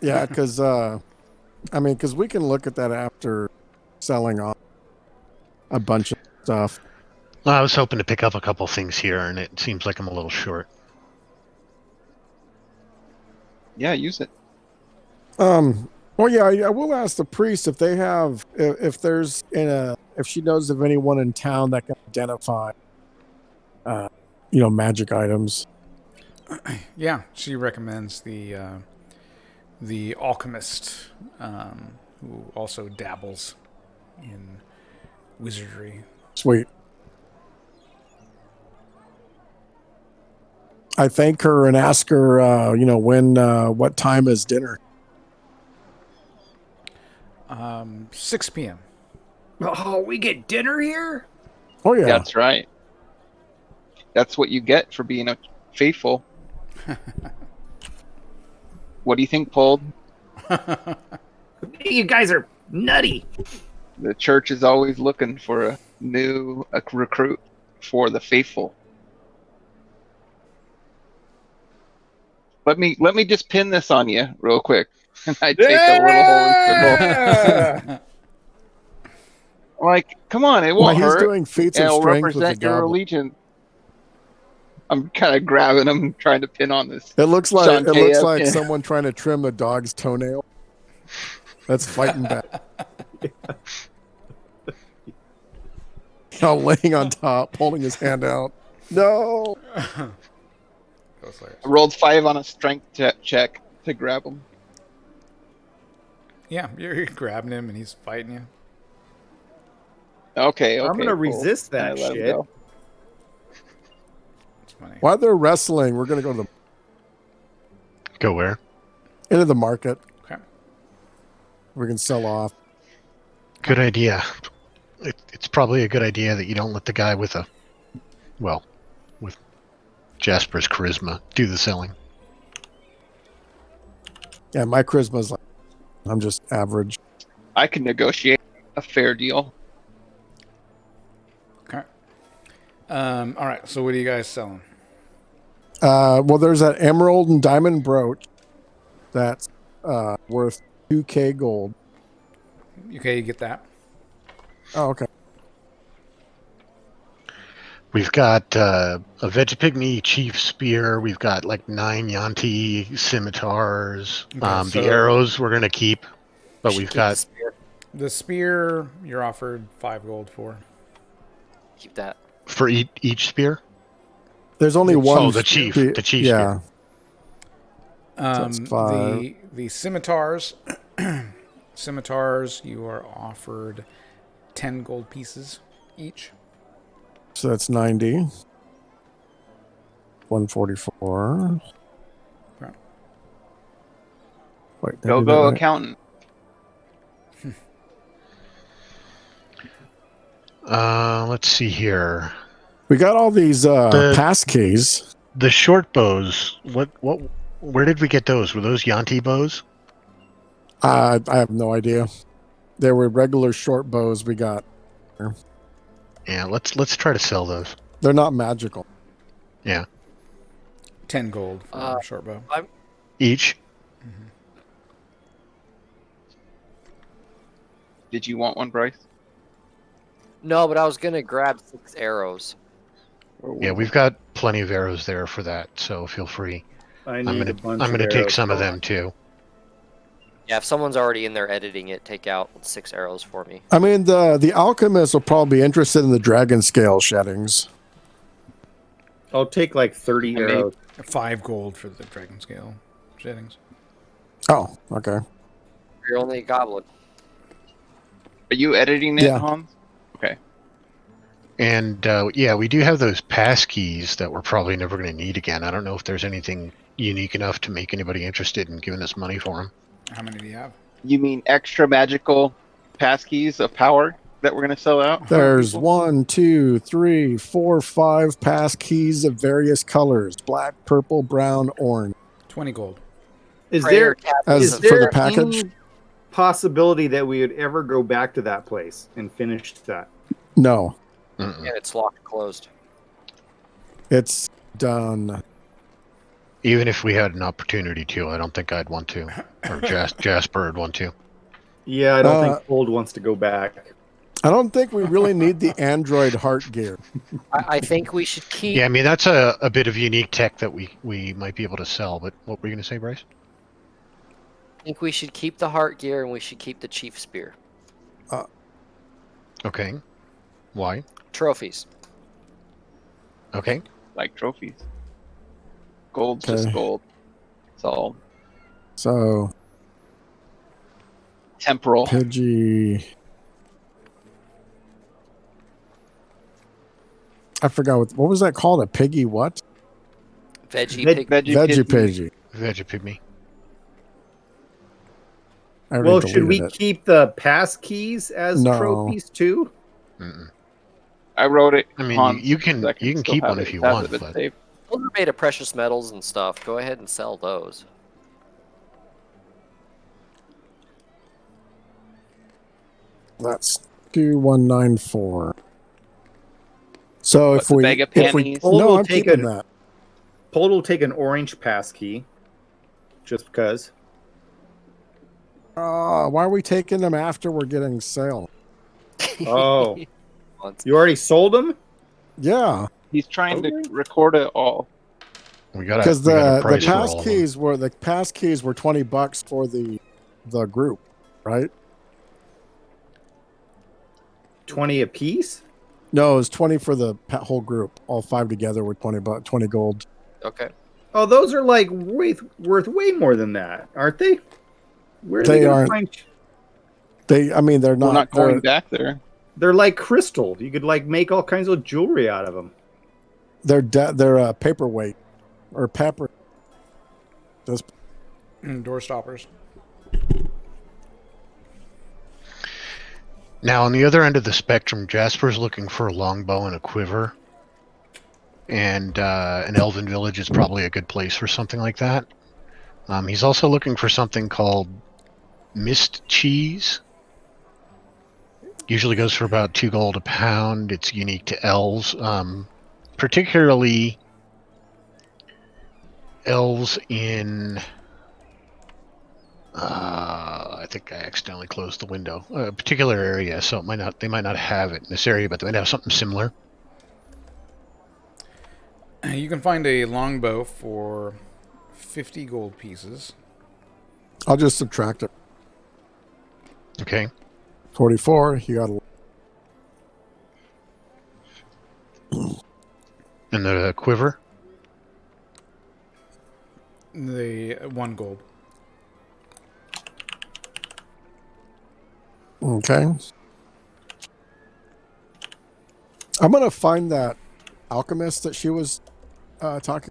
Yeah, because because we can look at that after selling off a bunch of stuff. Well, I was hoping to pick up a couple things here, and it seems like I'm a little short. Yeah, use it. Well, yeah, I will ask the priest if they have, if there's if she knows of anyone in town that can identify, magic items. Yeah, she recommends the alchemist, who also dabbles in wizardry. Sweet. I thank her and ask her, what time is dinner? 6 p.m. Oh, we get dinner here? Oh yeah, That's right. That's what you get for being a faithful. What do you think, Paul? You guys are nutty. The church is always looking for a recruit for the faithful. Let me just pin this on you real quick. And I take a little holy symbol. Like, come on, it while won't he's hurt. doing feats of It'll strength with the represent your goblin. allegiance. I'm kind of grabbing him, trying to pin on this. It looks like Shantae pin. someone trying to trim a dog's toenail. That's fighting back. Laying on top, holding his hand out. No. That was hilarious. I rolled 5 on a strength check to grab him. Yeah, you're grabbing him and he's fighting you. Okay, I'm gonna cool. resist that I let him shit. go. It's funny. While they're wrestling, we're gonna go to Go where? into the market. Okay. We can sell off. Good idea. It's probably a good idea that you don't let the guy with Jasper's charisma do the selling. Yeah, my charisma's like, I'm just average. I can negotiate a fair deal. Okay. All right. So what are you guys selling? Well, there's that emerald and diamond brooch that's worth 2k gold. Okay, you get that. Oh, okay. We've got a Vegapigmy chief spear. We've got like 9 Yanti scimitars. Okay, so- the arrows we're gonna keep, but we've Keep got the spear. The spear you're offered 5 gold for. Keep that. for each spear. There's only one. Oh, the chief Yeah. Um, that's 5. the scimitars, you are offered 10 gold pieces each. So that's 90. 144. Right. Wait, did I Go do that go right? accountant. Let's see here. We got all these pass keys. The short bows. Where did we get those? Were those Yanti bows? I have no idea. There were regular short bows we got. Yeah, let's try to sell those. They're not magical. Yeah, 10 gold for a short bow. each. Did you want one, Bryce? No, but I was gonna grab 6 arrows. Yeah, we've got plenty of arrows there for that, so feel free. I I'm need gonna a bunch I'm of gonna take arrows. some of them too. Yeah, if someone's already in there editing it, take out 6 arrows for me. I mean, the alchemist will probably be interested in the dragon scale sheddings. I'll take like 30 And maybe- arrows. 5 gold for the dragon scale sheddings. Oh, okay. You're only a goblin. Are you editing it, Yeah. Hans? Okay. And yeah, we do have those pass keys that we're probably never going to need again. I don't know if there's anything unique enough to make anybody interested in giving us money for them. How many do you have? You mean extra magical passkeys of power that we're going to sell out? There's 1, 2, 3, 4, 5 pass keys of various colors: black, purple, brown, orange. 20 gold. Is Prayer there tablets As is of- for the there package? any possibility that we would ever go back to that place and finish that? No, Mm-mm. Yeah, it's locked closed. it's done. Even if we had an opportunity to, I don't think I'd want to, or Jasper would want to. Yeah, I don't Uh, think Gold wants to go back. I don't think we really need the android heart gear. I think we should keep. Yeah, I mean that's a bit of unique tech that we might be able to sell. But what were you going to say, Bryce? I think we should keep the heart gear and we should keep the chief spear. Okay, why? Trophies. Okay, Like trophies. Gold's just Okay. gold. It's all So temporal. Pidgey. I forgot what was that called? A piggy what? Veggie Veg- pig. Veggie Pidgey. Vegapigme. I already Well, should we deleted it. keep the pass keys as No. trophies too? Mm-mm. I wrote it. I mean, Hans, you can so I you can still keep have one it. if you It has want, it been but saved. Those are made of precious metals and stuff. Go ahead and sell those. That's 2194. So What's if the we bag of if we panties? Old no, will I'm take keeping an- that. Pold will take an orange pass key, just because. Why are we taking them after we're getting sale? Oh, Once. you already sold them? Yeah, He's trying Okay. to record it all. we got because we got a the price for pass all of them. keys were $20 for the group, right? 20 a piece? No, it was 20 for the whole group. All 5 together were 20 gold. Okay. Oh, those are like worth way more than that, aren't they? Where are They gonna aren't. find- I mean, they're We're not. not going they're, back there. They're like crystal. You could like make all kinds of jewelry out of them. they're paperweight or pepper. Just Door stoppers. Now, on the other end of the spectrum, Jasper's looking for a longbow and a quiver, and an elven village is probably a good place for something like that. He's also looking for something called mist cheese. Usually goes for about 2 gold a pound. It's unique to elves, particularly elves in. I think I accidentally closed the window. A particular area, so they might not have it in this area, but they might have something similar. You can find a longbow for 50 gold pieces. I'll just subtract it. Okay. 44. You got And the quiver. The 1 gold. okay. I'm gonna find that alchemist that she was talking.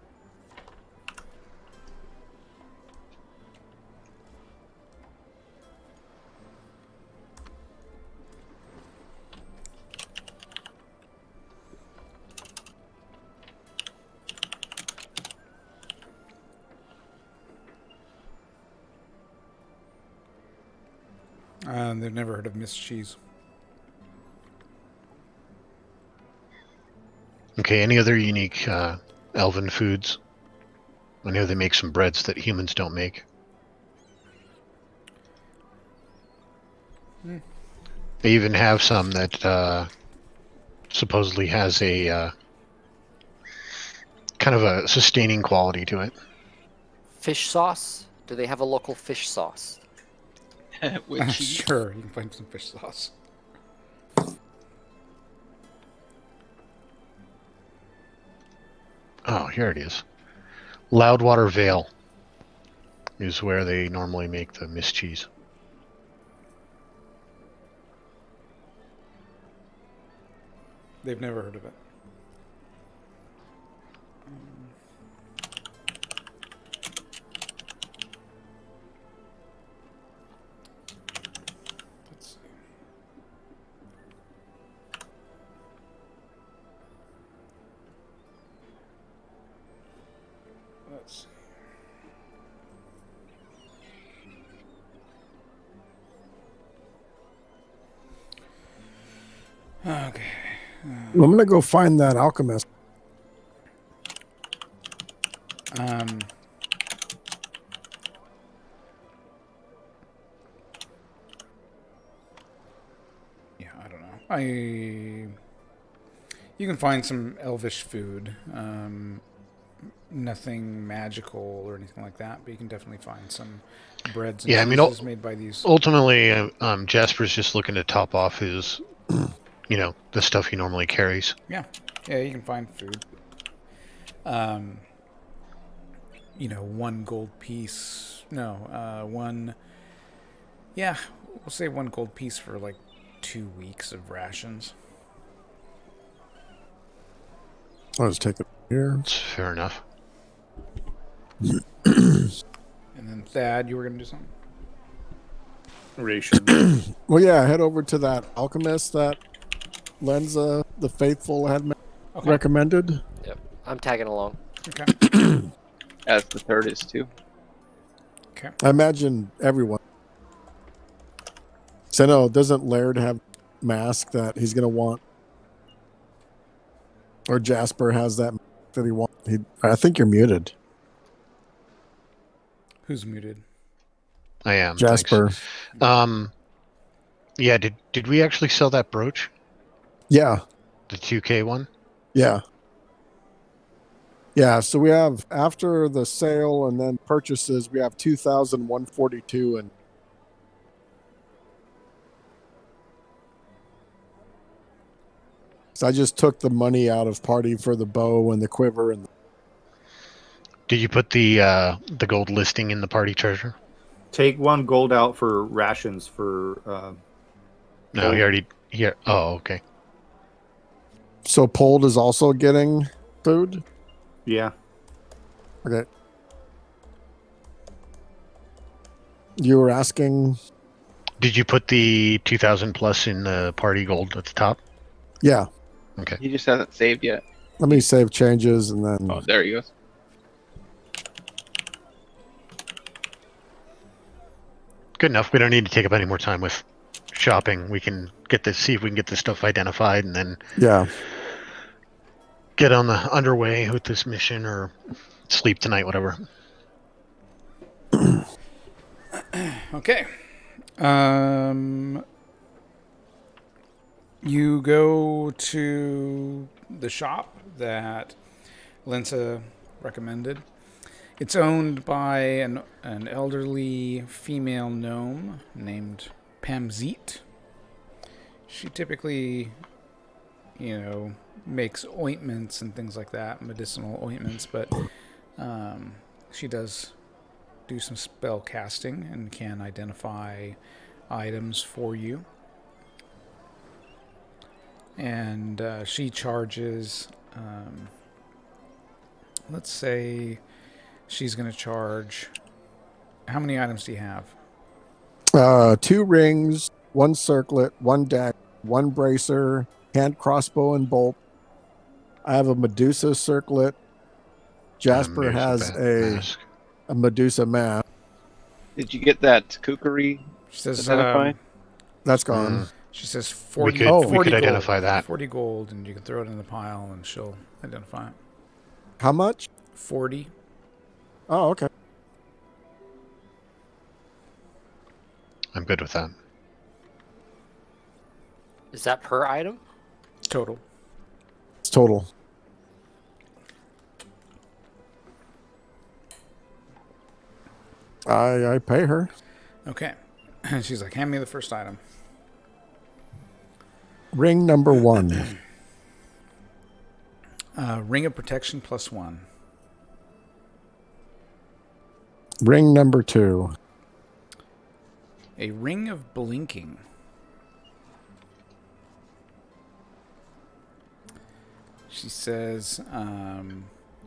They've never heard of Miss Cheese. Okay. Any other unique elven foods? I know they make some breads that humans don't make. They even have some that supposedly has a kind of a sustaining quality to it. Fish sauce? Do they have a local fish sauce? With cheese. Sure, you can find some fish sauce. Oh, here it is. Loudwater Vale is where they normally make the mist cheese. They've never heard of it. Let's see. Let's see. Okay. I'm gonna go find that alchemist. Yeah, I don't know. You can find some elvish food. Nothing magical or anything like that, but you can definitely find some breads and Yeah, I mean, cheeses made by these. ultimately, Jasper's just looking to top off his, the stuff he normally carries. Yeah, you can find food. 1 gold piece. No, one. Yeah, we'll say 1 gold piece for like 2 weeks of rations. I'll just take it here. It's fair enough. And then Thad, you were gonna do something. Ration. Well, yeah, head over to that alchemist that Lenza, the faithful, had recommended. Yep. I'm tagging along. Okay. As the third is too. Okay. I imagine everyone. So no, doesn't Laird have mask that he's gonna want? Or Jasper has that that he wants. I think you're muted, Who's muted? I am. Jasper. Thanks. Yeah. Did we actually sell that brooch? Yeah, The 2K one? yeah, yeah. So we have after the sale and then purchases, we have 2,142 and. So I just took the money out of party for the bow and the quiver and. Did you put the gold listing in the party treasure? Take 1 gold out for rations for. No, Gold. he already. Here. Oh, okay. So Pold is also getting food. Yeah. Okay. You were asking. Did you put the 2,000 plus in the party gold at the top? Yeah. Okay. He just hasn't saved yet. Let me save changes and then. Oh, there he goes. Good enough. We don't need to take up any more time with shopping. We can see if we can get this stuff identified and then Yeah. get on the underway with this mission or sleep tonight, whatever. Okay. You go to the shop that Lensa recommended. It's owned by an elderly female gnome named Pamzit. She typically, makes ointments and things like that, medicinal ointments, but she does do some spell casting and can identify items for you. And she charges, let's say she's going to charge, how many items do you have? 2 rings, 1 circlet, 1 deck, 1 bracer, hand crossbow and bolt. I have a Medusa circlet. Jasper has mask. a Medusa mask. Did you get that kukri She says, identified? That's gone. she says 40, We 40 could gold, identify that. 40 gold, and you can throw it in the pile, and she'll identify it. How much? 40. Oh, okay. I'm good with that. Is that per item? Total. total? I pay her. Okay. And she's like, hand me the first item. Ring number 1. Ring of Protection +1. Ring number 2. A Ring of Blinking. She says,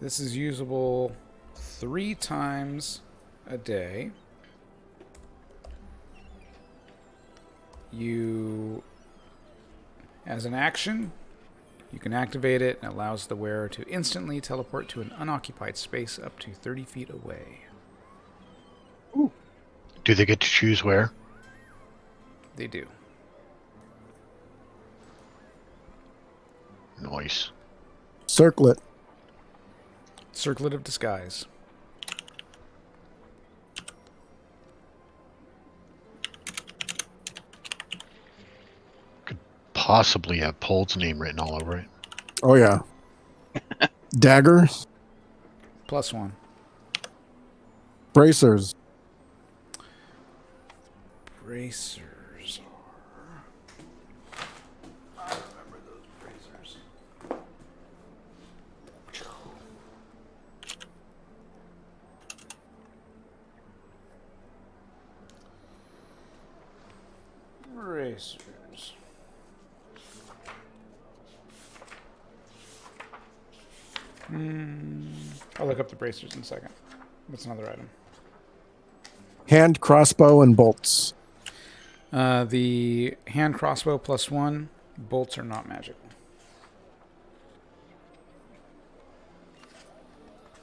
this is usable 3 times a day. As an action, you can activate it and it allows the wearer to instantly teleport to an unoccupied space up to 30 feet away. Do they get to choose where? They do. Nice. Circlet. Circlet of Disguise. Possibly have Pold's name written all over it. Oh, yeah. Dagger. +1. Bracers. Bracers are... I remember those bracers. Bracers. I'll look up the bracers in a second. What's another item? Hand crossbow and bolts. The hand crossbow +1. Bolts are not magical.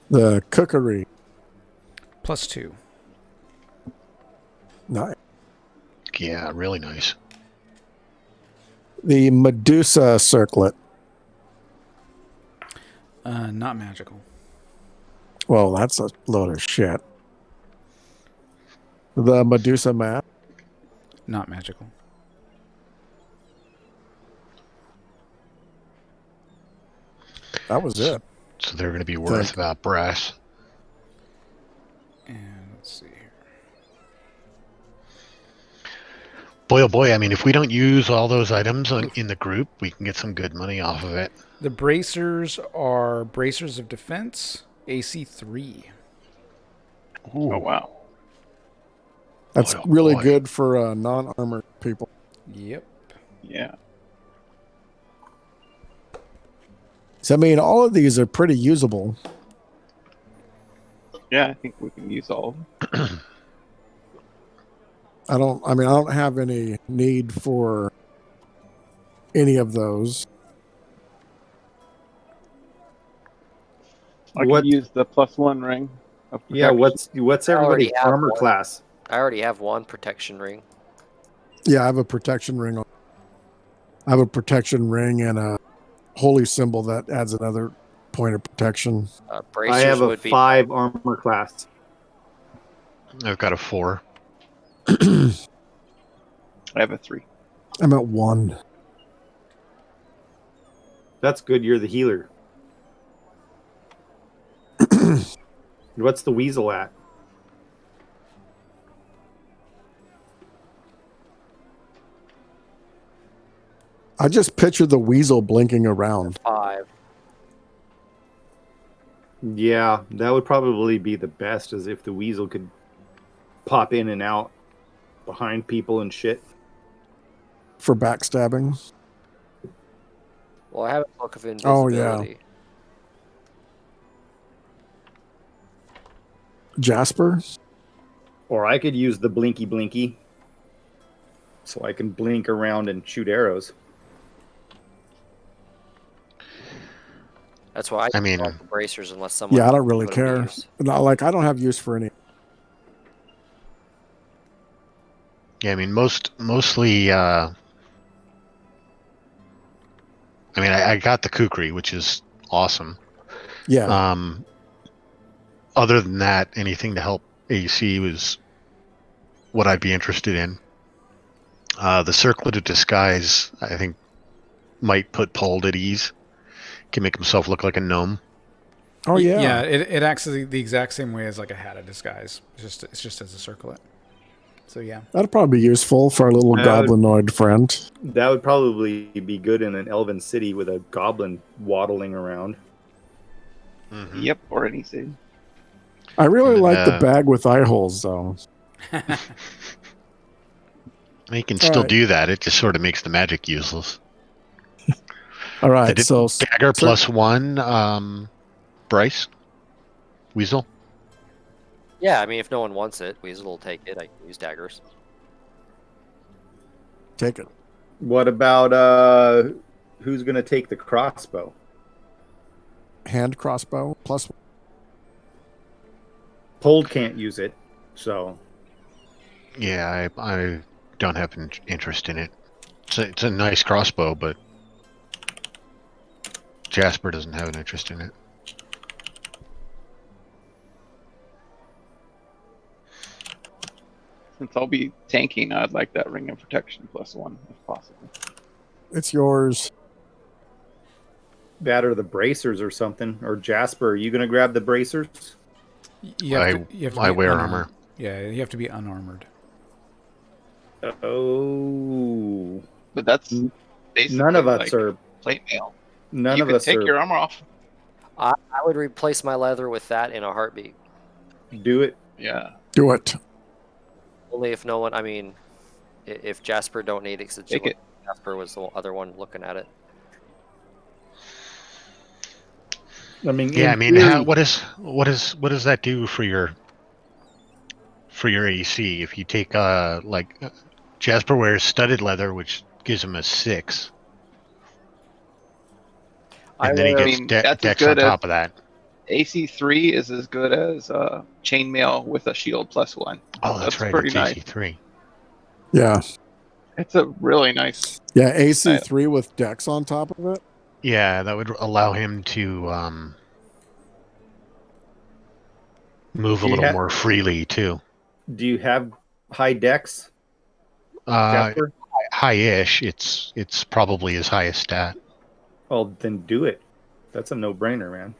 The cookery. +2. Nice. Yeah, really nice. The Medusa circlet. Not magical. Well, that's a load of shit. The Medusa mat. Not magical. That was it. So they're going to be worth about brass. And let's see here. Boy, oh boy, I mean, if we don't use all those items in the group, we can get some good money off of it. The bracers are bracers of defense, AC 3. Oh, wow. That's Boy, oh really boy. good for non-armored people. Yep. Yeah. So, I mean, all of these are pretty usable. Yeah, I think we can use all of them. I don't have any need for any of those. I What- can use the +1 ring. Of Yeah, protection. what's I already everybody's have armor one. class? I already have one protection ring. Yeah, I have a protection ring on. I have a protection ring and a holy symbol that adds another point of protection. Bracers I have a would be 5 armor class. I've got a 4. I have a 3. I'm at 1. That's good. You're the healer. What's the weasel at? I just picture the weasel blinking around. 5. Yeah, that would probably be the best, as if the weasel could pop in and out behind people and shit. For backstabbing. Well, I have a cloak of Oh, invisibility. yeah. Jasper? Or I could use the blinky blinky, so I can blink around and shoot arrows. That's why I mean- use the bracers unless someone. Yeah, I don't really put 'em to care. use. No, like, I don't have use for any. Yeah, I mean, mostly. I mean, I got the kukri, which is awesome. Yeah. Other than that, anything to help AC was what I'd be interested in. The circlet of disguise, I think, might put Pold at ease. Can make himself look like a gnome. Oh yeah. Yeah, it acts the exact same way as like a hat of disguise. It's just as a circlet. So yeah. That'd probably be useful for our little goblinoid friend. That would probably be good in an elven city with a goblin waddling around. Mhm. Yep, or anything. I really And, like the bag with eye holes, though. He can All still right. do that. It just sort of makes the magic useless. All right, Did so dagger +1, Bryce? Weasel? Yeah, I mean, if no one wants it, Weasel will take it. I can use daggers. take it. What about who's going to take the crossbow? Hand crossbow +1. Pold can't use it, so Yeah, I don't have interest in it. It's a nice crossbow, but Jasper doesn't have an interest in it. Since I'll be tanking, I'd like that ring of protection +1 if possible. It's yours. that or the bracers or something. Or Jasper, are you going to grab the bracers? You have to I be wear unarmed. armor. Yeah, you have to be unarmored. Oh, But that's basically none of us like are. plate mail. None You of can us take are. your armor off. I would replace my leather with that in a heartbeat. Do it. Yeah. Do it. Only if no one. I mean, if Jasper don't need it, 'cause Take it. Jasper was the other one looking at it. I mean, Yeah, I in mean, theory- what does that do for your AC? If you take Jasper wears studded leather, which gives him a 6, and then he wear- gets that's as dex on good as top of that. AC3 is as good as chainmail with a shield +1. Oh, that's right. pretty It's nice. AC3. Yeah. It's a really nice. Yeah, AC3 with dex on top of it. Yeah, that would allow him to move a Do you little ha- more freely too. do you have high dex, Uh, Jasper? high-ish. It's probably his highest stat. Well, then do it. That's a no-brainer, man.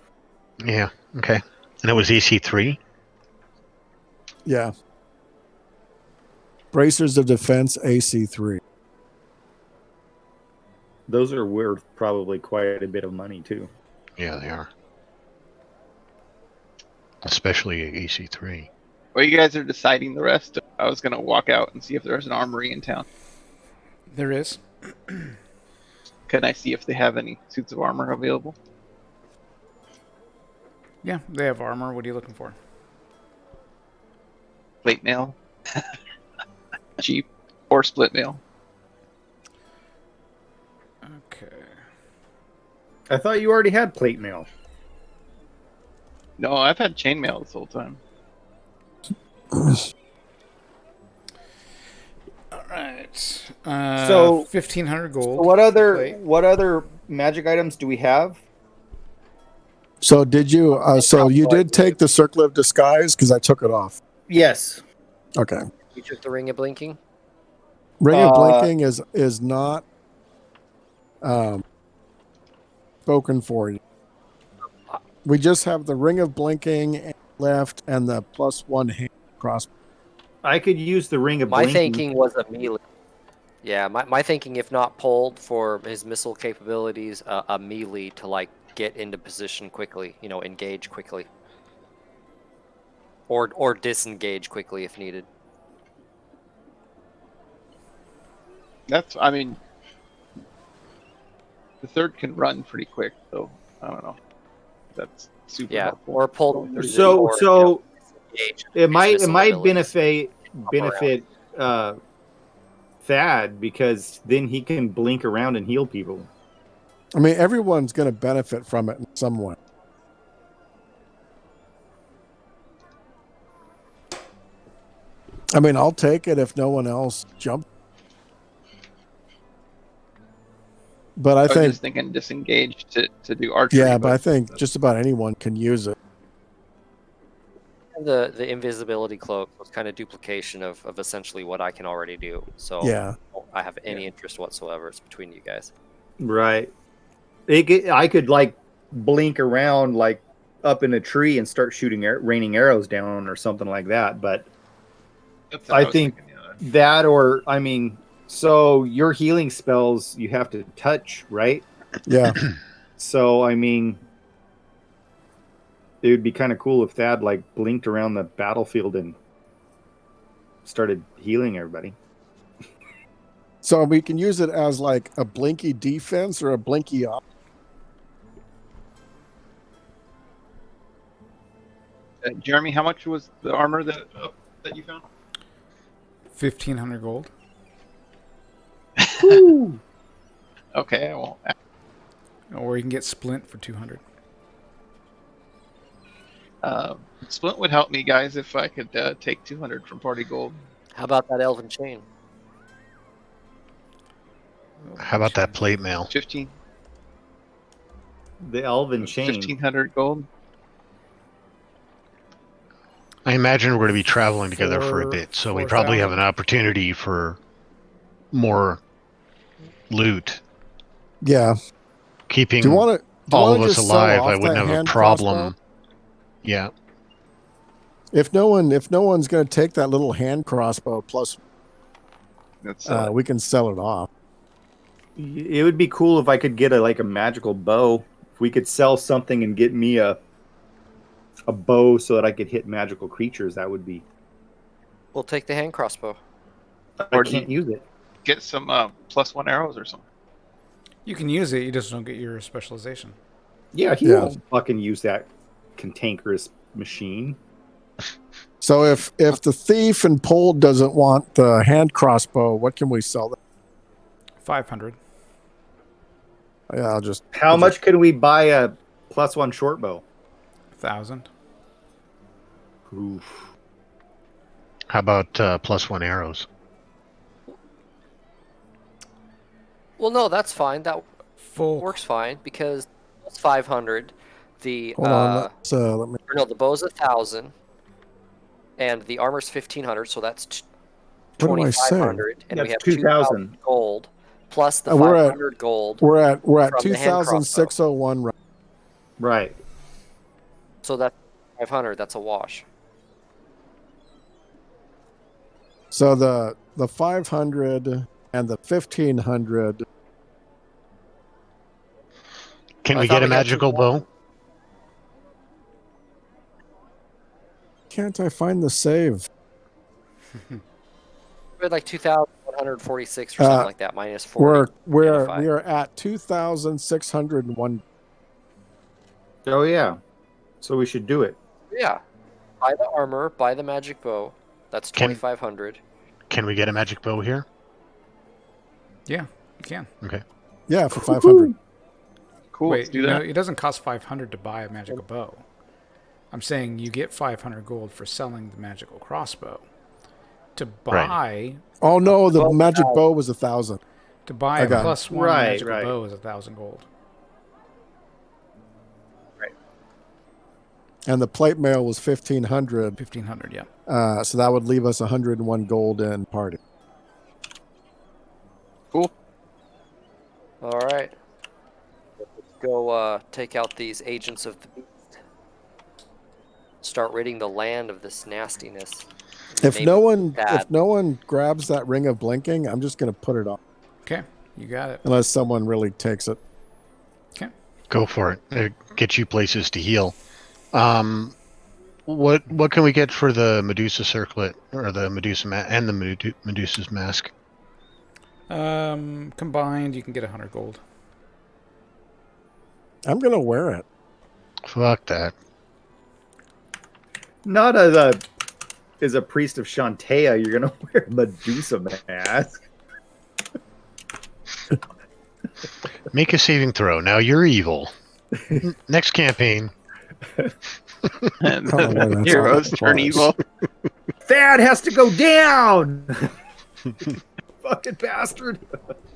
Yeah. Okay. And it was AC3. Yeah. Bracers of defense AC3. Those are worth probably quite a bit of money too. Yeah, they are. Especially AC3. While you guys are deciding the rest, I was gonna walk out and see if there's an armory in town. There is. Can I see if they have any suits of armor available? Yeah, they have armor. What are you looking for? Plate mail, cheap, or split mail. Okay. I thought you already had plate mail. No, I've had chainmail this whole time. All right. So- 1,500 gold. What plate. other magic items do we have? So did you? So you did take the circlet of disguise because I took it off. Yes. Okay. You took the ring of blinking. Ring of blinking is not spoken for you. We just have the ring of blinking left and the +1 hand crossbow. I could use the ring of My blinking. thinking was a melee. Yeah, my thinking, if not pulled for his missile capabilities, a melee to like get into position quickly. Engage quickly, or disengage quickly if needed. I mean, the third can run pretty quick, so I don't know. That's super Yeah, helpful. or pulled. So disengage it might missile abilities. benefit Thad because then he can blink around and heal people. I mean, everyone's going to benefit from it in some way. I mean, I'll take it if no one else jumps. But I I was think, just thinking disengage to do archery. yeah, but I think just about anyone can use it. The invisibility cloak was kind of duplication of essentially what I can already do. So Yeah. I have any interest whatsoever. It's between you guys. Right. I could like blink around like up in a tree and start shooting raining arrows down or something like that. But That's what I was think thinking, that, or I mean, so your healing spells you have to touch, right? Yeah. So I mean, it would be kind of cool if Thad like blinked around the battlefield and started healing everybody. So we can use it as like a blinky defense or a blinky up. Jeremy, how much was the armor that you found? 1,500 gold. Okay, well, Or you can get Splint for 200. Splint would help me, guys, if I could take 200 from Party Gold. How about that elven chain? How about that plate mail? 15, The elven chain. 1,500 gold. I imagine we're going to be traveling together for a Four- bit, so we probably have 4,000. an opportunity for more loot. Yeah. Keeping Do you want to all of us just sell alive, off I wouldn't that have a hand problem. crossbow? Yeah. If no one's going to take that little hand crossbow, plus That's we can sell it off. It would be cool if I could get a magical bow. If we could sell something and get me a bow so that I could hit magical creatures, that would be. We'll take the hand crossbow. I Or do can't use it. get some +1 arrows or something. You can use it, you just don't get your specialization. Yeah, he Yeah. won't fucking use that cantankerous machine. So if the thief and Pole doesn't want the hand crossbow, what can we sell them? 500. Yeah, I'll just. How much can we buy a +1 short bow? 1,000. Oof. How about +1 arrows? Well, no, that's fine. That Full. works fine because it's 500. The Hold on. Let me. or no, the bow's 1,000, and the armor's 1,500. So that's What do I say? 2,500, and we That's have 2,000 gold plus the We're at- 500 gold. We're at From the hand 2,601. Right. Right. So that's 500. That's a wash. So the 500 and the 1,500. Can I we thought get a we had magical bow? Can't I find the save? We had like 2,146 or something like that, minus 40. We Unify. are at 2,601. Oh yeah. So we should do it. Yeah. Buy the armor, buy the magic bow. That's Can- 2,500. Can we get a magic bow here? Yeah, you can. Okay. Yeah, for 500. Cool, let's Wait, do no, that. it doesn't cost 500 to buy a magical bow. I'm saying you get 500 gold for selling the magical crossbow. To buy Oh no, the Well, magic bow was 1,000. to buy I a got it. +1 Right, magical right. bow is 1,000 gold. And the plate mail was 1,500. 1,500, yeah. So that would leave us 101 gold in party. Cool. All right. Let's go take out these agents of the beast. Start ridding the land of this nastiness. If Maybe no one that. if no one grabs that ring of blinking, I'm just going to put it on Okay, you got it. unless someone really takes it. Okay. Go for it. Get you places to heal. What can we get for the Medusa circlet or the Medusa and the Medusa's mask? Combined, you can get 100 gold. I'm going to wear it. Fuck that. Not as a priest of Shantea, you're gonna wear a Medusa mask. Make a saving throw. Now you're evil. Next campaign. And Oh, boy, the that's heroes all turn it evil. Thad has to go down. Fucking bastard.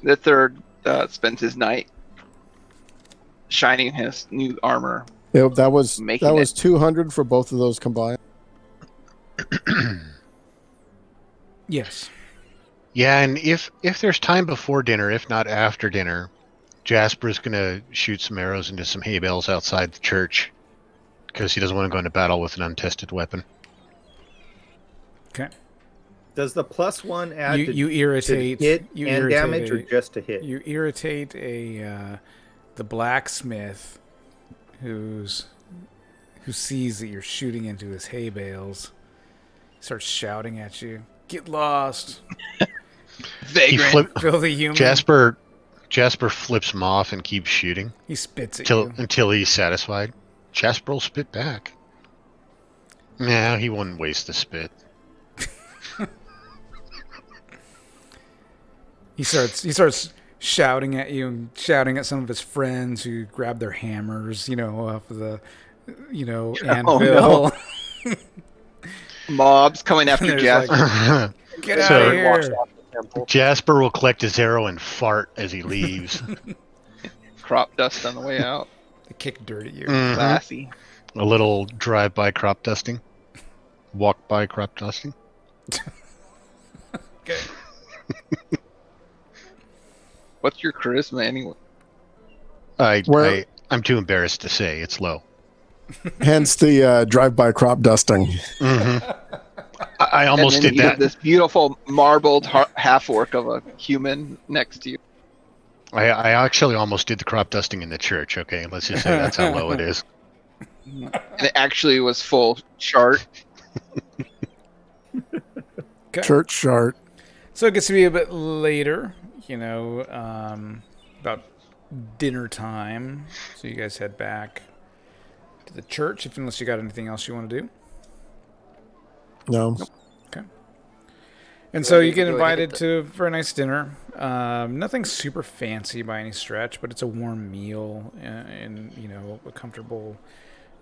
The third spends his night shining his new armor. That was Making it. 200 for both of those combined. Yes. Yeah, and if there's time before dinner, if not after dinner, Jasper's gonna shoot some arrows into some hay bales outside the church because he doesn't want to go into battle with an untested weapon. Okay. Does the +1 add You irritate. to hit you and irritate damage, or just to hit? You irritate the blacksmith who sees that you're shooting into his hay bales. He starts shouting at you. Get lost. Vagrant. Filthy human. Jasper flips him off and keeps shooting He spits at you. until he's satisfied. Jasper will spit back. Nah, he wouldn't waste the spit. He starts shouting at you and shouting at some of his friends who grab their hammers, off of the, anvil. No. Mobs coming after There's Jasper. Get out of here. Jasper will collect his arrow and fart as he leaves. Crop dust on the way out. They kick dirt at you. Mhm. Classy. A little drive-by crop dusting. Walk-by crop dusting. Okay. What's your charisma anyway? I'm too embarrassed to say. It's low. Hence the drive-by crop dusting. Mm-hmm. I almost and then did you that. have this beautiful marbled half-orc of a human next to you. I actually almost did the crop dusting in the church. Okay, let's just say that's how low it is. And it actually was full chart. Okay. Church chart. So it gets to be a bit later, about dinner time. So you guys head back to the church, unless you got anything else you want to do. No. Okay. And so you get invited for a nice dinner. Nothing super fancy by any stretch, but it's a warm meal in a comfortable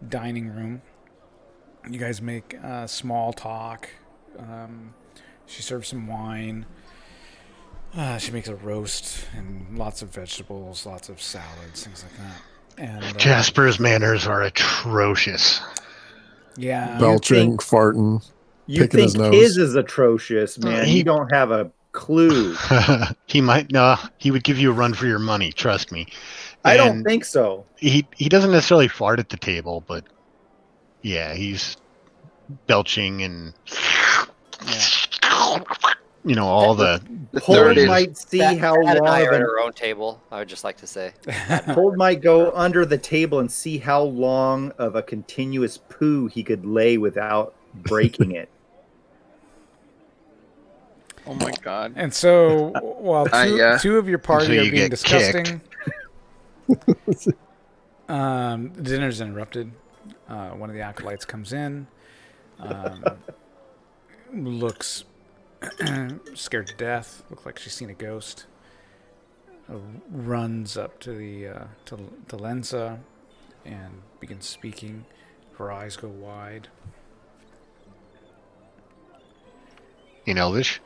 dining room. You guys make small talk. She serves some wine. She makes a roast and lots of vegetables, lots of salads, things like that. And Jasper's manners are atrocious. yeah, Belching, farting. You Picking think his nose. his is atrocious, man. He- You don't have a clue. He would give you a run for your money, trust me. I don't And think so. he doesn't necessarily fart at the table, but yeah, he's belching and all the The Hold third is might see how Pat and long I of are at an our own table. I would just like to say. Hold might go under the table and see how long of a continuous poo he could lay without breaking it. oh my god. And so while two of your party So are you being get disgusting, the dinner's interrupted. One of the acolytes comes in, looks scared to death, looks like she's seen a ghost, runs up to the to Lenza and begins speaking. Her eyes go wide. in Elvish.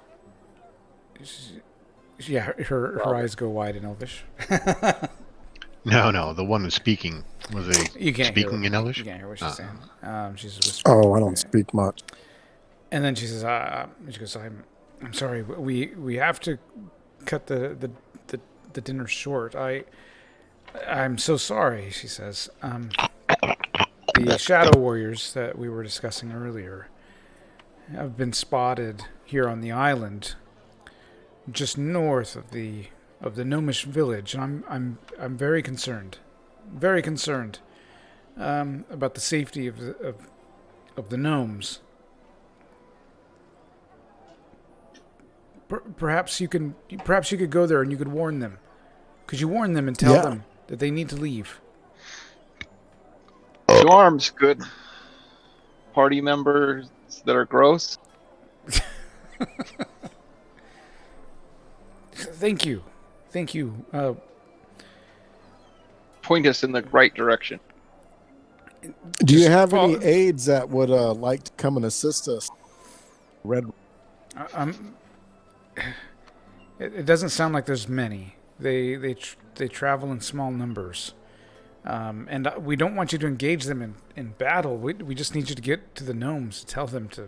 Yeah, her eyes go wide in Elvish. No, the one who's speaking was You can't speaking hear, in Elvish. You can't hear what she's saying. She's whispering. Oh, I don't speak much. And then she says, she goes, I'm sorry, we have to cut the dinner short. I'm so sorry, she says. The shadow warriors that we were discussing earlier have been spotted here on the island, just north of the gnomish village, and I'm very concerned, about the safety of the gnomes. Perhaps you could go there and you could warn them. Could you warn them and tell them that they need to leave? Dorm's good. Party members that are gross. Thank you. Point us in the right direction. Do you Just have any follow- aides that would like to come and assist us? Red. It doesn't sound like there's many. They travel in small numbers, and we don't want you to engage them in battle. We just need you to get to the gnomes, to tell them to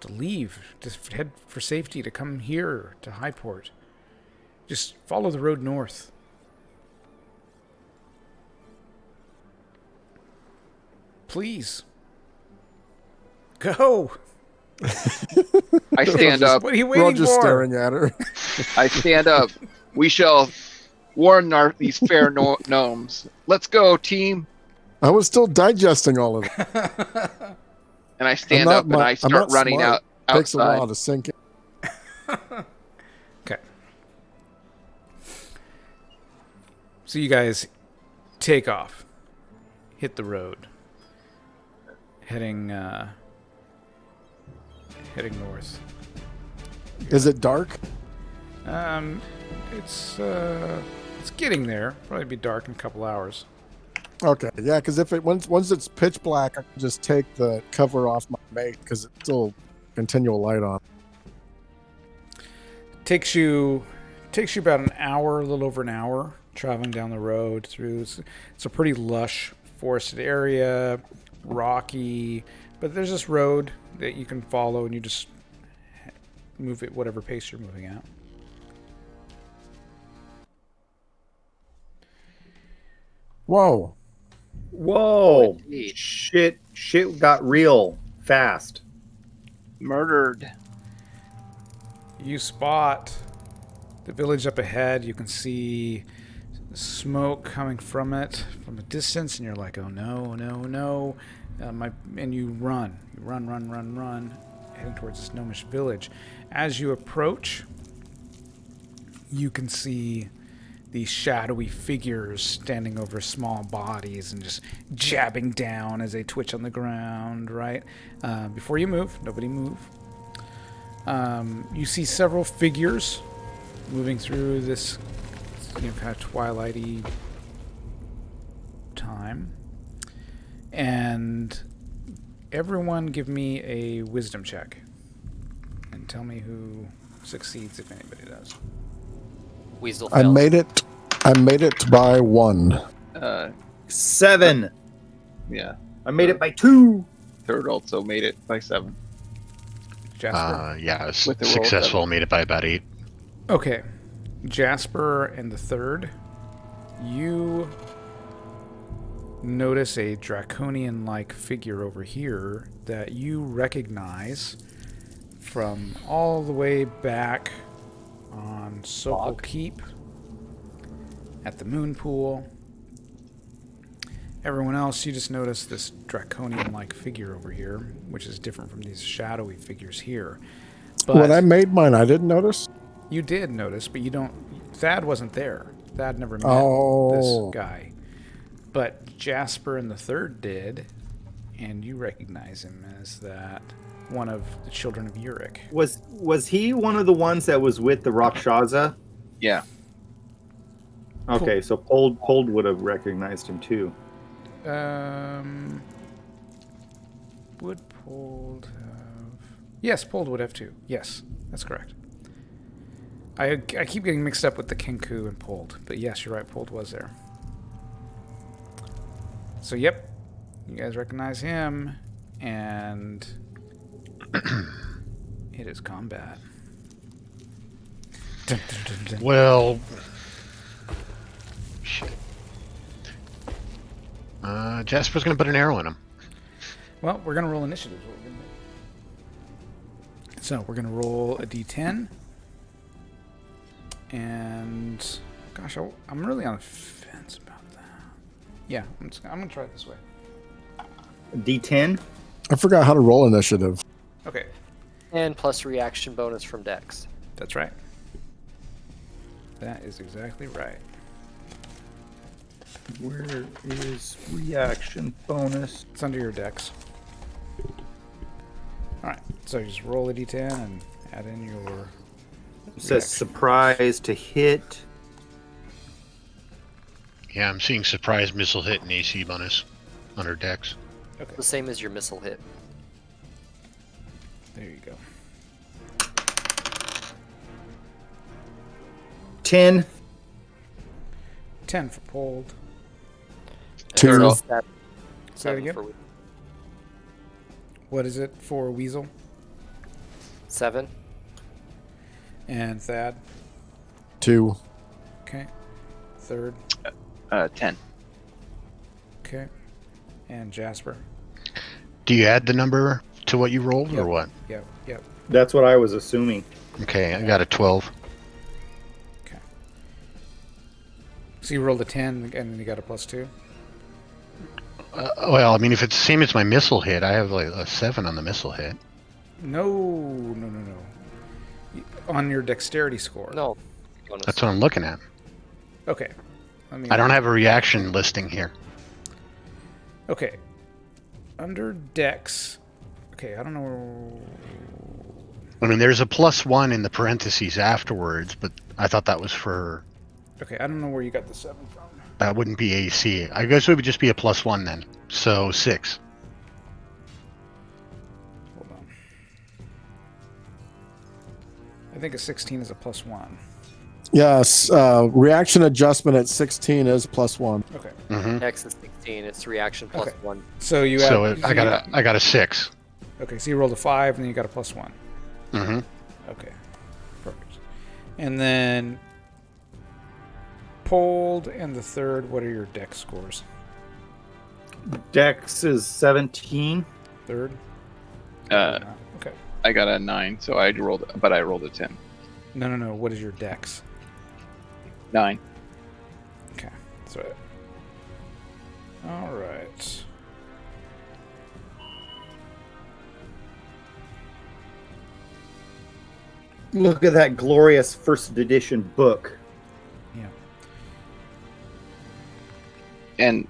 leave, to head for safety, to come here to Highport. Just follow the road north. Please. Go. I stand up. What are you We're all waiting just for? staring at her. I stand up. We shall warn these fair gnomes. Let's go, team. I was still digesting all of it. And I stand up and I start running smart. out Takes a outside. while to sink in. Okay. So you guys take off, hit the road, heading north. Is it dark? It's getting there. Probably be dark in a couple hours. Okay, yeah, because if it once it's pitch black, I can just take the cover off my mate because it's still continual light on. Takes you about an hour, a little over an hour, traveling down the road through. It's a pretty lush forested area, rocky, but there's this road that you can follow, and you just move at whatever pace you're moving at. Whoa! Whoa! Indeed. Shit got real fast. Murdered. You spot the village up ahead. You can see smoke coming from it from a distance, and you're like, "Oh no, no, no!" And you run, heading towards this gnomish village. As you approach, you can see these shadowy figures standing over small bodies and just jabbing down as they twitch on the ground. Right before you move, nobody move. You see several figures moving through this, kind of twilighty time, and everyone give me a wisdom check and tell me who succeeds if anybody does. Weasel I fails. made it by 1. 7. Yeah. I made it by 2. Third also made it by 7. Jasper? Yeah, With the roll successful. 7. Made it by about 8. Okay. Jasper and the third, you notice a draconian-like figure over here that you recognize from all the way back on Sokol Keep at the moon pool. Everyone else, you just notice this draconian-like figure over here, which is different from these shadowy figures here. But When I made mine, I didn't notice. you did notice, but you don't. Thad wasn't there. Thad never met Oh. this guy. But Jasper and the third did, and you recognize him as that one of the children of Uric. Was he one of the ones that was with the Rakshasa? Yeah. Okay, so Pold would have recognized him too. Would Pold have? Yes, Pold would have too. Yes, that's correct. I keep getting mixed up with the Kenku and Pold, but yes, you're right. Pold was there. So yep, you guys recognize him, and it is combat. Dun, dun, dun, dun. Well, shit. Jasper's gonna put an arrow in him. Well, we're gonna roll initiative. is what we're gonna do. So we're gonna roll a d10, and gosh, I'm really on the fence about that. Yeah, I'm gonna try it this way. D10. I forgot how to roll initiative. Okay, And plus reaction bonus from Dex. that's right. That is exactly right. Where is reaction bonus? It's under your dex. All right, so you just roll a d10 and add in your. It says reaction. surprise to hit. Yeah, I'm seeing surprise missile hit and AC bonus under Dex. Okay, The same as your missile hit. there you go. 10. 10 for Pold. 2. Turtle. Say it Seven again. for What is it for Weasel 7. and Thad? 2. Okay. Third. 10. Okay. And Jasper. Do you add the number to what you rolled, or what? Yep. That's what I was assuming. Okay, I got a 12. Okay. So you rolled a 10 and then you got a +2? Well, I mean, if it's the same as my missile hit, I have like a 7 on the missile hit. No. On your dexterity score. No. That's what I'm looking at. Okay. I don't have a reaction listing here. Okay. Under dex. Okay, I don't know. I mean, there's a +1 in the parentheses afterwards, but I thought that was for... Okay, I don't know where you got the 7 from. That wouldn't be AC. I guess it would just be a +1 then. So 6. Hold on. I think a 16 is a +1. Yes, reaction adjustment at 16 is +1. Okay. Mm-hmm. Dex is 16. It's reaction plus Okay. 1. So you So add, I got a 6. Okay, so you rolled a 5 and then you got a +1. Mm-hmm. Okay. Perfect. And then Pold and the third, what are your dex scores? Dex is 17. Third? Uh, Okay. I got a 9, so I rolled a 10. No. What is your dex? 9. Okay. That's right. All right. Look at that glorious first edition book. Yeah. And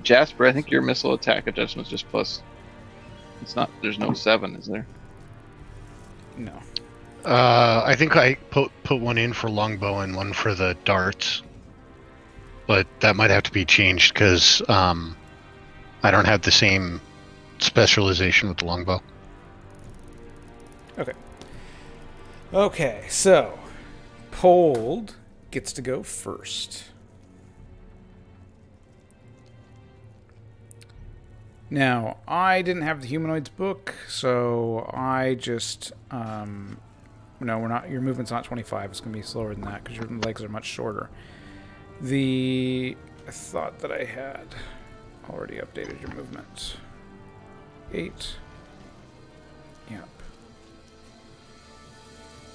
Jasper, I think your missile attack adjustment is just plus. It's not. There's no 7, is there? No. I think I put one in for longbow and one for the darts, but that might have to be changed because I don't have the same specialization with the longbow. Okay, so Pold gets to go first. Now, I didn't have the humanoids book, so I just no, we're not. Your movement's not 25. It's gonna be slower than that because your legs are much shorter. I thought that I had already updated your movement. 8. Yep.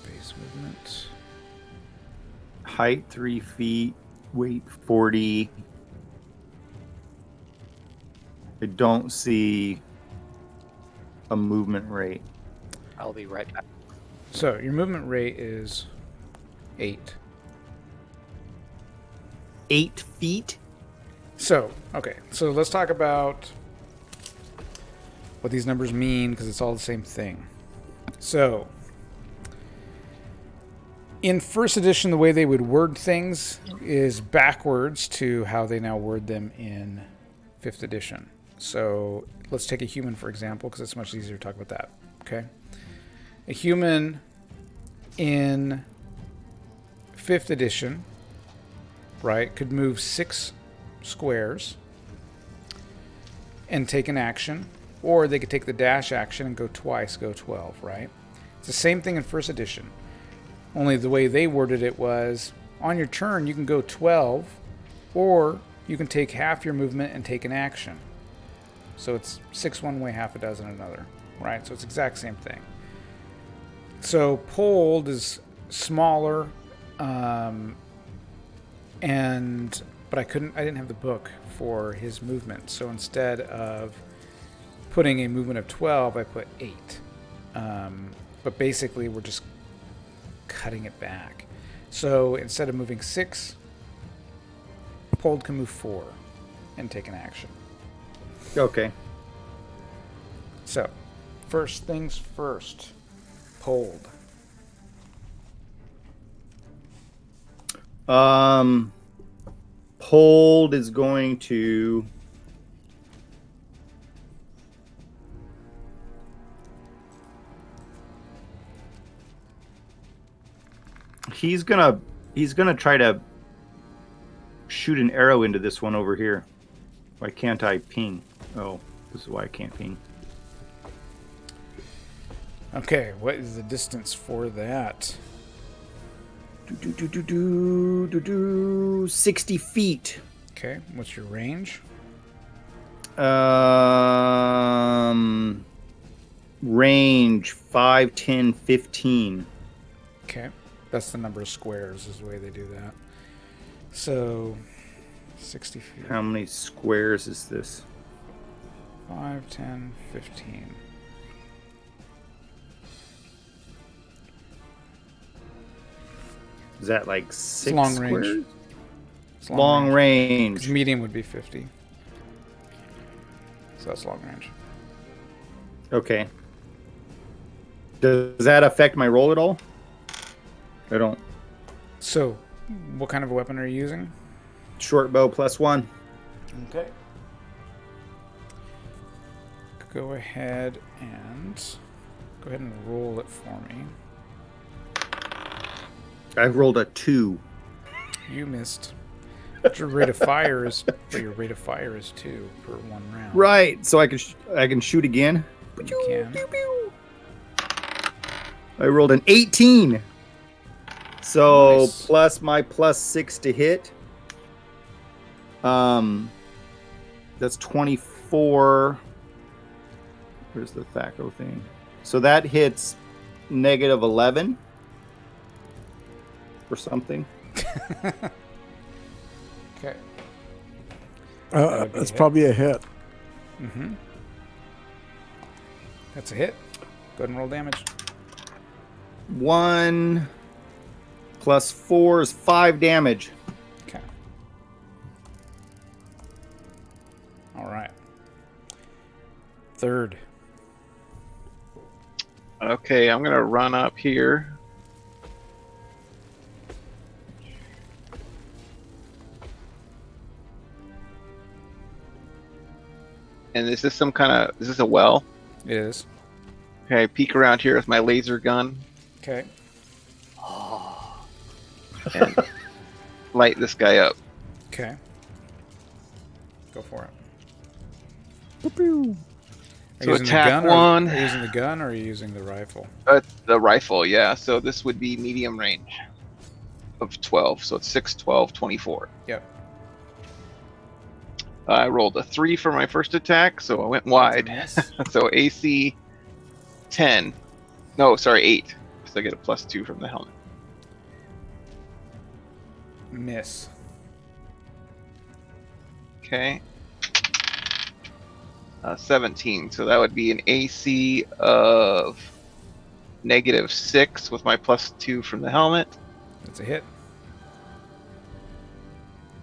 Base movement. Height 3 feet, weight 40. I don't see a movement rate. I'll be right back. So your movement rate is 8. 8 feet? So, okay. So let's talk about what these numbers mean because it's all the same thing. So, in first edition, the way they would word things is backwards to how they now word them in 5th edition. So let's take a human, for example, because it's much easier to talk about that. Okay? A human in 5th edition, right, could move 6 squares and take an action, or they could take the dash action and go twice, go 12, right? It's the same thing in first edition. Only the way they worded it was, on your turn you can go 12, or you can take half your movement and take an action. So it's 6 one way, half a dozen another, right? So it's the exact same thing. So Pold is smaller, but I didn't have the book for his movement. So instead of putting a movement of 12, I put 8. But basically we're just cutting it back. So instead of moving 6, Pold can move 4 and take an action. Okay. So, first things first. Pold. Pold is going to he's gonna try to shoot an arrow into this one over here. Why can't I ping? Oh, this is why I can't ping. Okay, what is the distance for that? 60 feet. Okay, what's your range? Range 5, 10, 15. Okay. That's the number of squares is the way they do that. So 60 feet. How many squares is this? 5, 10, 15. Is that like 6 It's long squares? range. It's Long range. 'Cause medium would be 50. So that's long range. Okay. Does that affect my roll at all? I don't. So, what kind of a weapon are you using? Short bow +1. Okay. Go ahead and roll it for me. I rolled a 2. You missed. But your rate of fire is 2 per 1 round. Right. So I can shoot again. You can. I rolled an 18. So Nice. plus my +6 to hit. That's 24. Where's the THACO thing? So that hits -11 or something. Okay. would be a It's hit. probably a hit. Mm-hmm. That's a hit. Go ahead and roll damage. 1 + 4 is 5 damage. Okay. All right. Third. Okay, I'm gonna run up here. And is this is this a well? It is. Okay, I peek around here with my laser gun Okay. and light this guy up. Okay. Go for it. Are So you using the attack gun one. Are you using the gun or are you using the rifle? The rifle, yeah. So this would be medium range of 12. So it's 6, 12, 24. Yep. I rolled a 3 for my first attack, so I went wide. Miss. So AC 10. No, sorry, 8. So I get a +2 from the helmet. Miss. Okay. 17. So that would be an AC of -6 with my +2 from the helmet. That's a hit.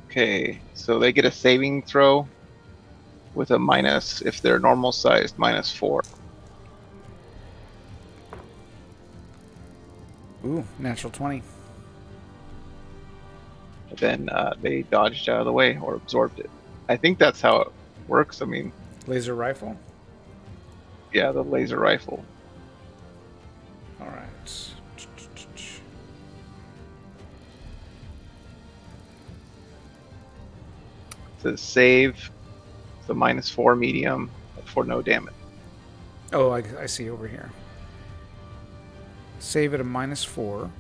Okay, so they get a saving throw with a minus, if they're normal sized, -4. Ooh, natural 20. But then they dodged out of the way or absorbed it. I think that's how it works. I mean, Laser rifle. yeah, the laser rifle. All right. To save the -4 medium for no damage. Oh, I see over here. Save at a -4.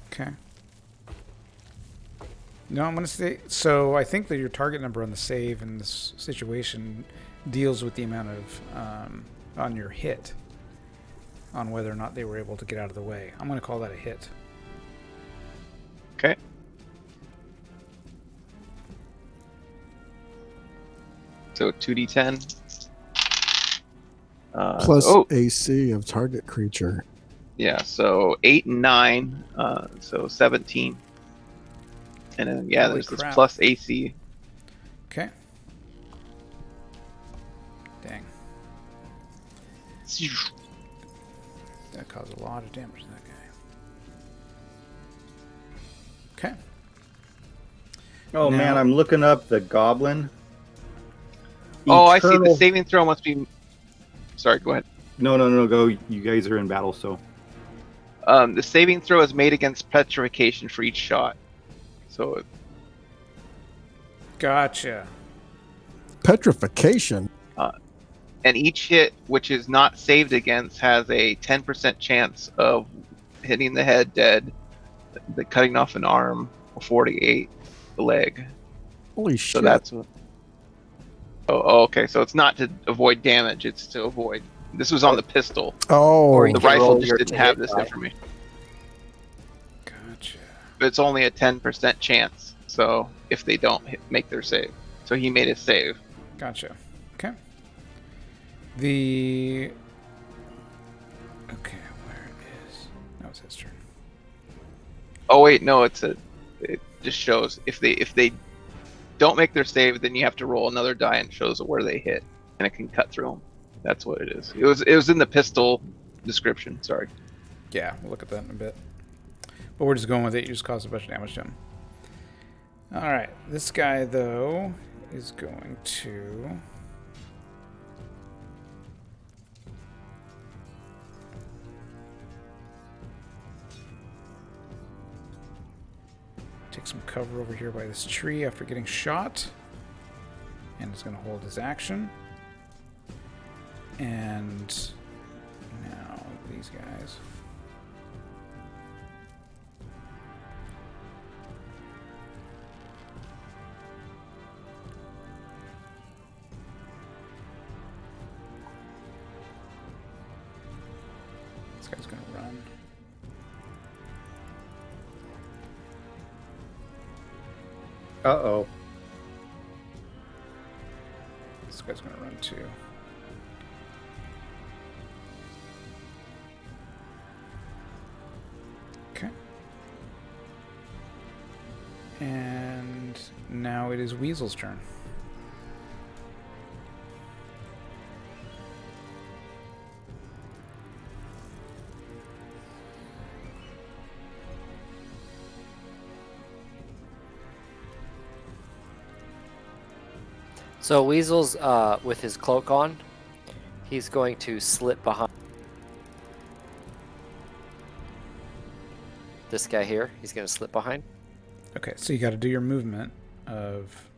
Okay. No, I'm going to say... So I think that your target number on the save in this situation deals with the amount of... on your hit. On whether or not they were able to get out of the way. I'm going to call that a hit. Okay. So 2d10. Plus oh, AC of target creature. yeah, so 8 and 9, so 17. And then, yeah, Holy there's crap. this plus AC. Okay. Dang. That caused a lot of damage to that guy. Okay. Oh Now- man, I'm looking up the goblin. Oh, I see. The Eternal- saving throw must be... Sorry, go ahead. No, go. You guys are in battle, so. The saving throw is made against petrification for each shot. So, Gotcha. Petrification. and each hit which is not saved against has a 10% chance of hitting the head dead, the cutting off an arm, or 48 the leg. Holy So shit. that's what. Oh, okay. So it's not to avoid damage; it's to avoid. This was on the pistol. Oh, Or you The can rifle roll just your didn't to have hit this die. information. Gotcha. But it's only a 10% chance. So if they don't make their save, so he made a save. Gotcha. Okay. The. Okay, where is. That was his turn. Oh wait, no, it just shows if they don't make their save, then you have to roll another die and it shows where they hit, and it can cut through them. That's what it is. It was in the pistol description. Sorry. Yeah, we'll look at that in a bit. But we're just going with it. You just caused a bunch of damage to him. Alright, this guy, though, is going to... take some cover over here by this tree after getting shot. And is going to hold his action. And now these guys... This guy's going to run. Uh-oh. This guy's going to run too. Okay. And now it is Weasel's turn. So Weasel's with his cloak on, he's going to slip behind this guy here. He's going to slip behind. Okay, so you got to do your movement of,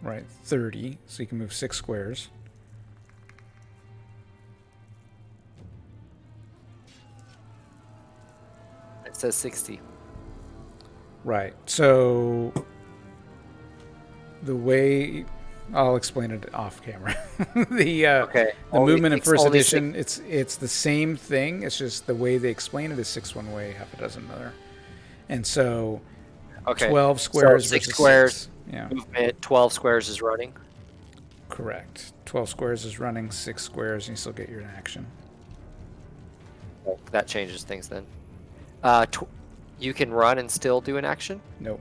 right, 30, so you can move 6 squares. It says 60. Right, so the way... I'll explain it off camera. Okay. The movement in first only edition, it's the same thing. It's just the way they explain it is 6 one way, half a dozen another. And so Okay. 12 squares So 6 versus squares. 6. Yeah, Movement. 12 squares is running. correct. 12 squares is running, 6 squares, and you still get your action. That changes things then. You can run and still do an action. Nope.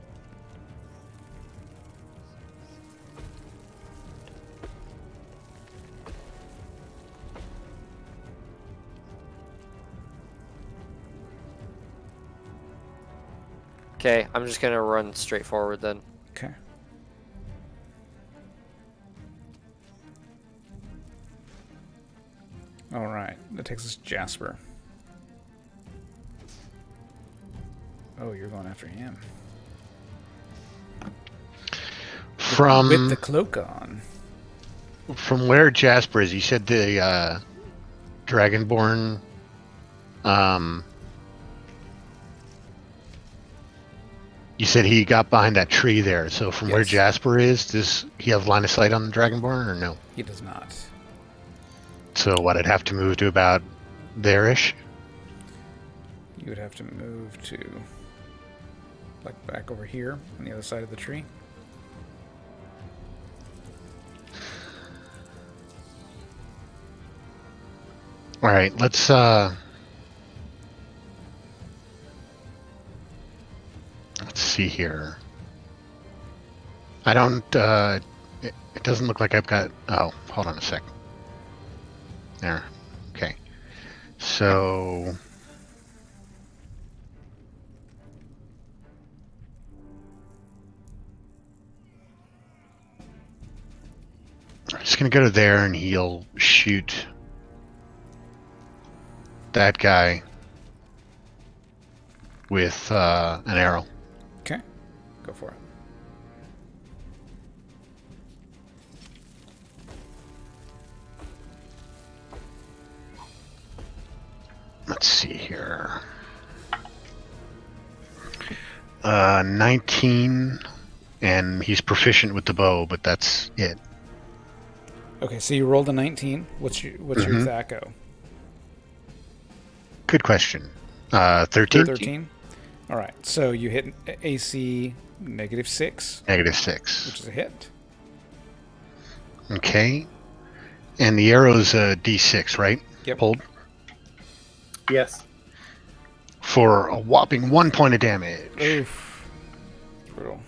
Okay, I'm just gonna run straight forward then. Okay. All right, that takes us to Jasper. Oh, you're going after him. With the cloak on. From where Jasper is, you said the Dragonborn. You said he got behind that tree there. So from where Yes. Jasper is, does he have line of sight on the Dragonborn or no? He does not. So what? I'd have to move to about there-ish. You would have to move to, like, back over here on the other side of the tree. All right, let's see here. I don't. It doesn't look like I've got. Oh, hold on a sec. There. Okay. So. I'm just gonna go to there, and he'll shoot that guy with an arrow. Okay, go for it. Let's see here. 19, and he's proficient with the bow, but that's it. Okay, so you rolled a 19. What's your Mhm. THACO? Good question. 13? 13. All right, so you hit AC -6, Negative 6. which is a hit. Okay. And the arrow's a D6, right? Yep. Hold. Yes. For a whopping 1 point of damage. Oof. Brutal.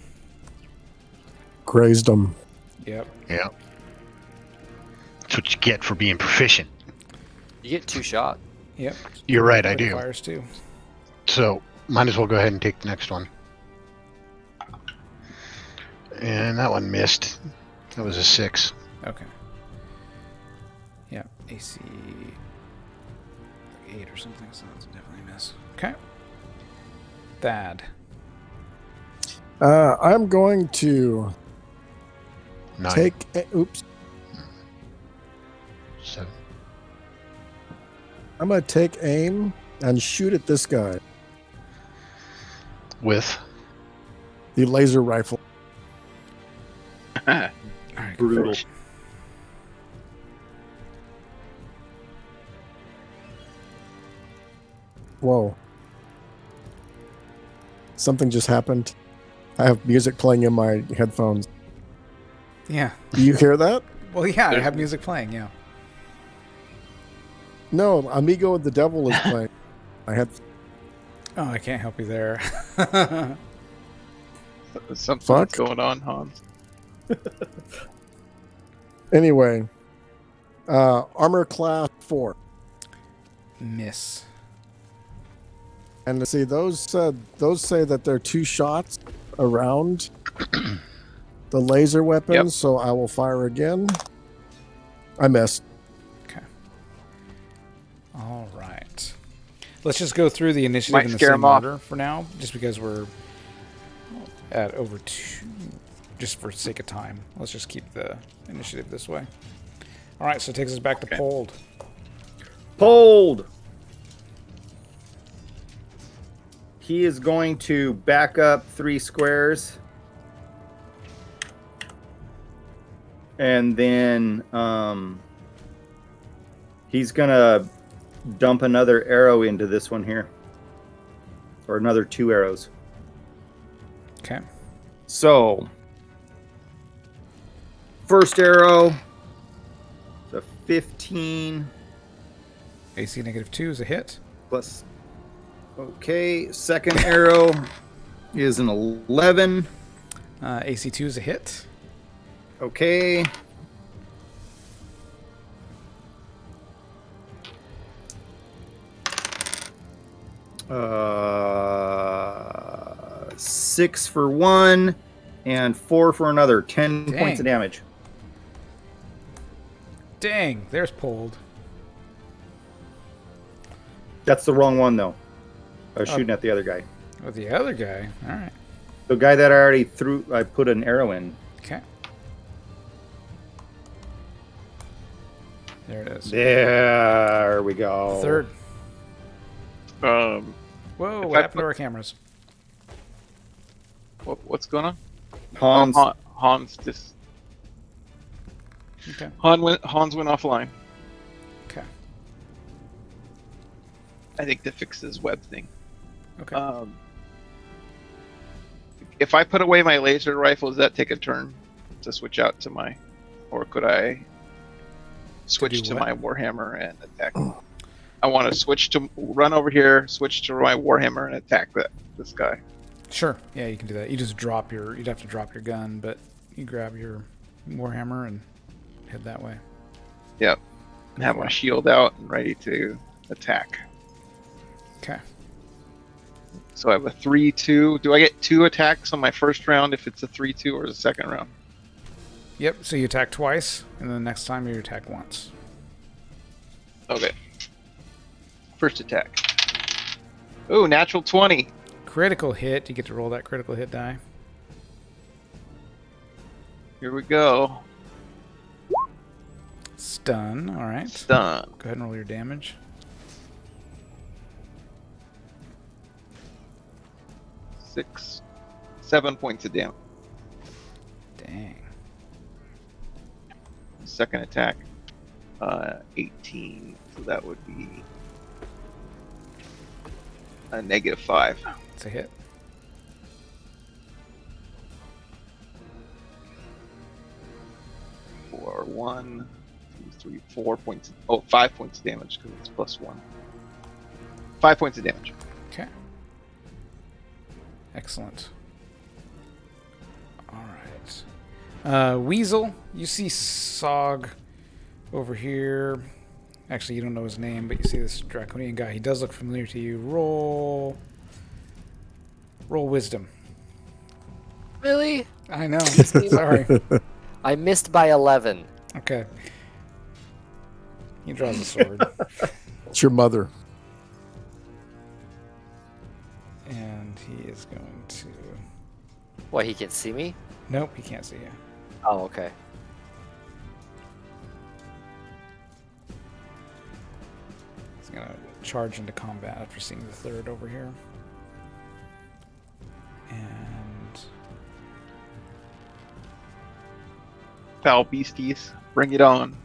Grazed them. Yep. Yeah. That's what you get for being proficient. You get 2 shot. Yep. You're right, I Like do. Fires too. So, might as well go ahead and take the next one. And that one missed. That was a 6. Okay. Yeah, AC 8 or something, so that's definitely a miss. Okay. Thad. I'm going to 9. take. Oops. 7. I'm going to take aim and shoot at this guy. With. The laser rifle. All right, go for Brutal. it. Whoa. Something just happened. I have music playing in my headphones. Yeah. Do you hear that? Well, yeah, I have music playing, yeah. No, Amigo and the Devil is playing. I had. Oh, I can't help you there. Something's Fuck. going on, Hans. Anyway, armor class 4. Miss. And see, those say that they're 2 shots around the laser weapon, Yep. so I will fire again. I missed. Okay. All right. Let's just go through the initiative Might in the scare same 'em off. order for now, just because we're at over 2, just for sake of time. Let's just keep the initiative this way. All right, so it takes us back to Pold. Hold. He is going to back up 3 squares. And then he's going to dump another arrow into this one here. Or another 2 arrows. Okay. So, first arrow, the 15 AC -2 is a hit. plus. Okay, second arrow is an 11. AC 2 is a hit. Okay. Uh, 6 for 1 and 4 for another. 10 Dang. points of damage. Dang, there's Pold. That's the wrong one, though. I was shooting at the other guy. With the other guy. All right. The guy that I already threw, I put an arrow in. Okay. There it is. There we go. Third. Um, Whoa, If what I happened to our cameras? what's going on? Hans. Hans just Okay. Hans went offline. Okay. I think to fix his web thing. Okay. If I put away my laser rifle, does that take a turn to switch out to my, or could I switch do to what? my warhammer and attack? I want to switch to run over here, switch to my warhammer and attack this guy. Sure. Yeah, you can do that. You just drop your. You'd have to drop your gun, but you grab your warhammer and head that way. Yep. And have my shield out and ready to attack. Okay. So I have a 3-2. Do I get 2 attacks on my first round if it's a 3-2 or the second round? Yep. So you attack twice, and then the next time you attack once. Okay. First attack. Ooh, natural 20. Critical hit. You get to roll that critical hit die. Here we go. Stun. All right. Done. Go ahead and roll your damage. 7 points of damage. Dang. second attack. 18. So that would be a -5. It's a hit. For 1, 2, 3, 4 points. Oh, 5 points of damage because it's +1. 5 points of damage. Okay. Excellent. All right. Weasel, you see Sog over here. Actually, you don't know his name, but you see this draconian guy. He does look familiar to you. Roll wisdom. Really? I know. Sorry. I missed by 11. Okay. He draws a sword. It's your mother. And he is going to... What, he can see me? Nope, he can't see you. Oh, okay. He's going to charge into combat after seeing the third over here. And... Foul beasties, bring it on.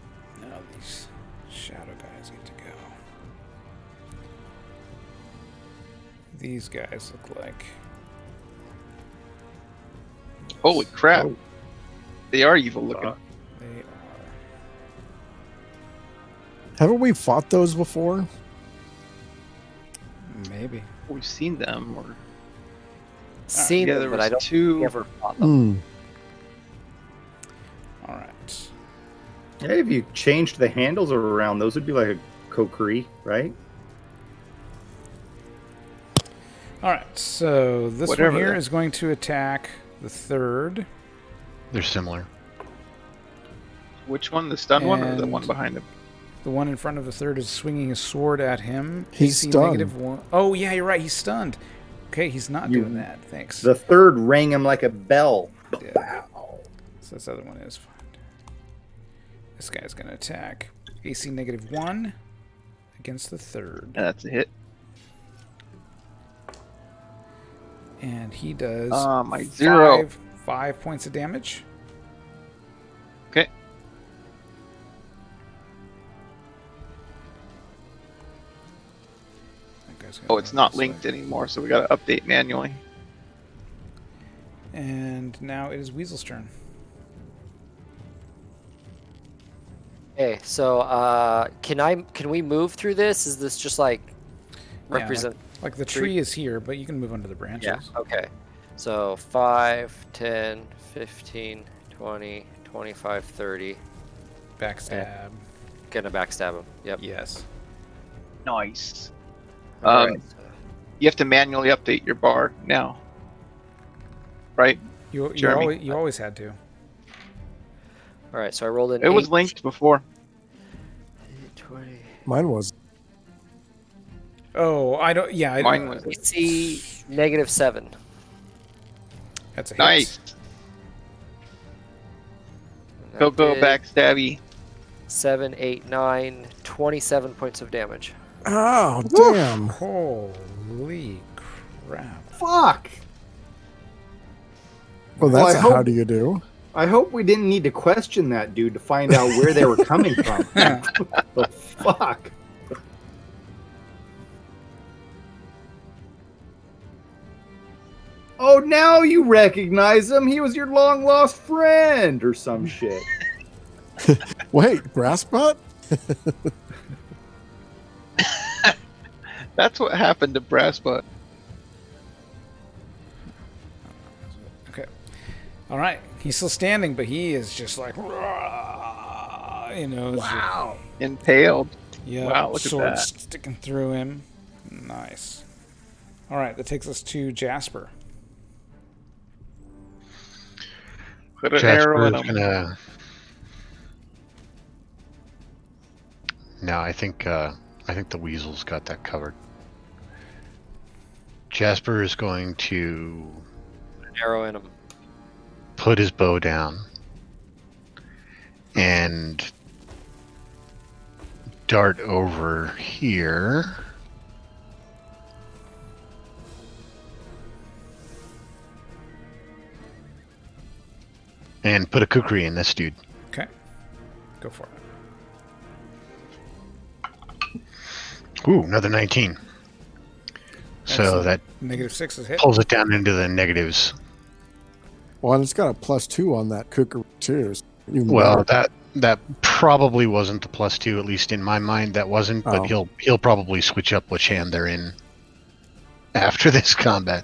now these shadow guys get to go. These guys look like... Holy crap. Oh. They are evil looking. They are... Haven't we fought those before? Maybe. We've seen them. Or Seen yeah, them, there but was I don't two. ever fought them. All right. Yeah, if you changed the handles around, those would be like a Kokiri, right? All right, so this Whatever one here that- is going to attack the third. They're similar. Which one? The stun one or the And- one behind him? The one in front of the third is swinging his sword at him. He's AC stunned. -1. Oh, yeah, you're right. He's stunned. Okay, he's not You- doing that. Thanks. The third rang him like a bell. Yeah. So this other one is fine. This guy's going to attack. AC -1 against the third. Yeah, that's a hit. And he does My 0. 5 points of damage. Okay. That guy's gonna Oh, it's go not this linked way. anymore, so we got to update manually. And now it is Weasel's turn. Okay, so can we move through this? Is this just like Yeah, represent? Like the tree is here, but you can move under the branches. Yeah, okay. So 5, 10, 15, 20, 25, 30. Backstab. Gonna backstab him. Yep. Yes. Nice. Alright. You have to manually update your bar now. Right? You Jeremy. always had to. Alright, so I rolled in It was 8, linked before. 20. Mine was. Oh, I don't. Yeah, Mine was AC -7. That's a hit. nice. Go, That did backstabby. 7, 8, 9, 27 points of damage. Oh, damn. Holy crap! Fuck! Well, Well, that's I a hope- how do you do? I hope we didn't need to question that dude to find out where they were coming from. The fuck? Oh, now you recognize him. He was your long lost friend or some shit. Wait, grass butt? That's what happened to Brassbutt. Okay. All right. He's still standing, but he is just like, "Rah," you know. Wow. Impaled. Yeah. Wow, look at sword that. sticking through him. Nice. All right. That takes us to Jasper. Put an arrow in Jasper's him. gonna. No, I think the weasel's got that covered. Jasper is going to An arrow in him. put his bow down and dart over here. And put a kukri in this dude. Okay. Go for it. Ooh, another 19. So Excellent. that -6 is hit. pulls it down into the negatives. Well, and it's got a +2 on that cooker too. So even Well, better. that probably wasn't the +2, at least in my mind. That wasn't, but Oh. he'll probably switch up which hand they're in after this combat.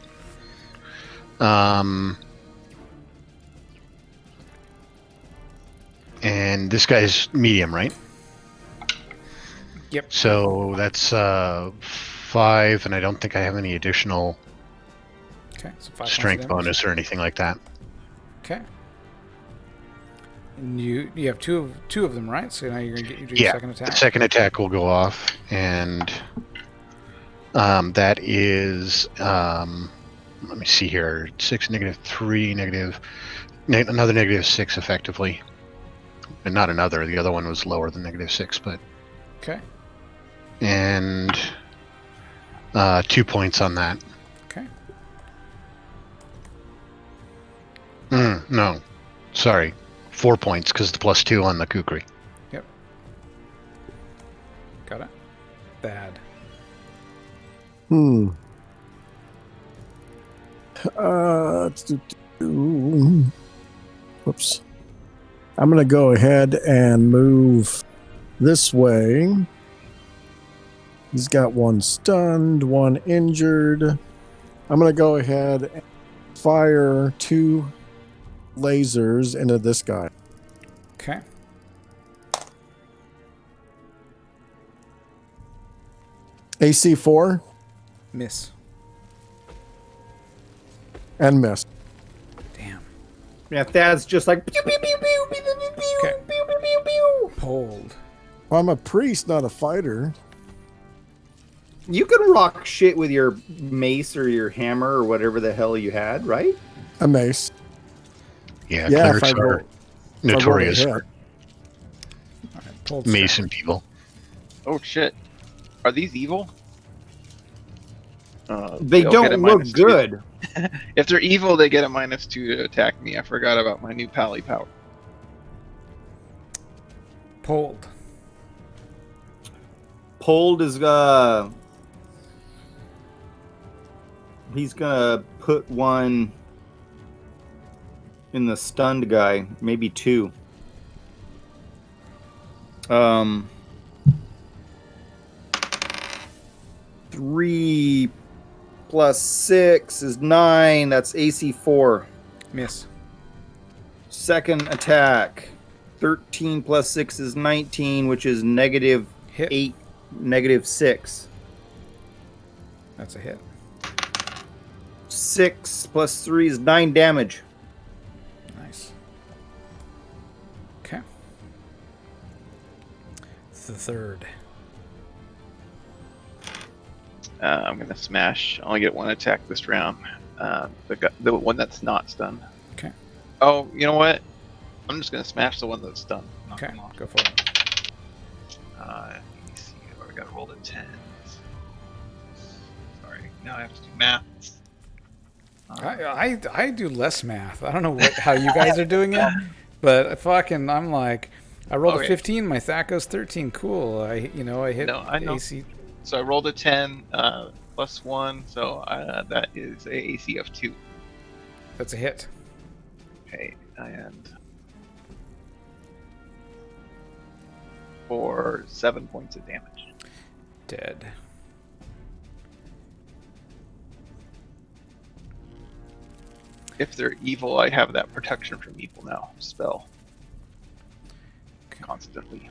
And this guy's medium, right? Yep. So that's 5, and I don't think I have any additional Okay. So 5 points of strength damage. bonus or anything like that. Okay. And you have two of them, right? So now you're gonna do your Yeah, second attack. the second attack will go off, and that is let me see here, 6, -3, another -6 effectively, and not another. The other one was lower than -6, but Okay. and 2 points on that. Okay. No, sorry, 4 points because the +2 on the kukri. Yep. Got it. Bad. Whoops. I'm going to go ahead and move this way. He's got one stunned, one injured. I'm going to go ahead and fire 2 lasers into this guy. Okay. AC 4 Miss. and miss. Damn. Yeah, Thad's just like pew, pew, pew, pew, pew, pew, pew, Okay. pew, pew, pew, pew. Pulled. Well, I'm a priest, not a fighter. You can rock shit with your mace or your hammer or whatever the hell you had, right? A mace. Yeah, Yeah, if clerics I roll- are notorious if I roll a for All right. Pulled. mason people. Oh shit. Are these evil? They they'll get a don't look -2. good. If they're evil, they get a -2 to attack me. I forgot about my new pally power. Pulled. Pulled is he's gonna put one in the stunned guy, maybe 2. 3 plus 6 is 9. That's AC 4. Miss. Second attack. 13 plus 6 is 19, which is Hit. -8, -6. That's a hit. 6 plus 3 is 9 damage. Nice. Okay. The third. I'm gonna smash. I only get 1 attack this round. The one that's not stunned. Okay. Oh, you know what? I'm just gonna smash the one that's stunned. Knock Okay. him off. Go for it. Let me see. I gotta roll the 10. Sorry. Now I have to do math. I do less math. I don't know how you guys are doing it, but fucking I'm like, I rolled Okay. a 15. My THAC 13. Cool. I hit No, I know. AC. So I rolled a 10 plus 1, so that is a AC of 2. That's a hit. Okay, and for 7 points of damage. Dead. If they're evil, I have that protection from evil now spell. Constantly.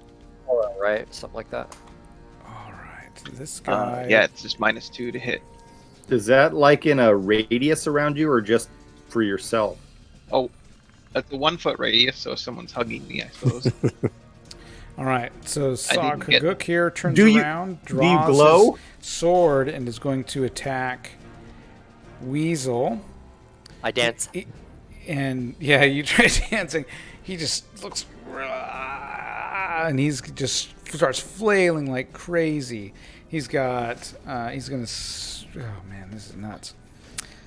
Right? Something like that. All right. This guy. Yeah, it's just -2 to hit. Is that like in a radius around you or just for yourself? Oh, that's a 1 foot radius, so if someone's hugging me, I suppose. All right. So Saw didn't get- Kaguk here turns Do you- around, do you draws glow? his sword, and is going to attack Weasel. I dance. And yeah, you try dancing. He just looks, and he's just starts flailing like crazy. He's got, he's gonna. Oh man, this is nuts.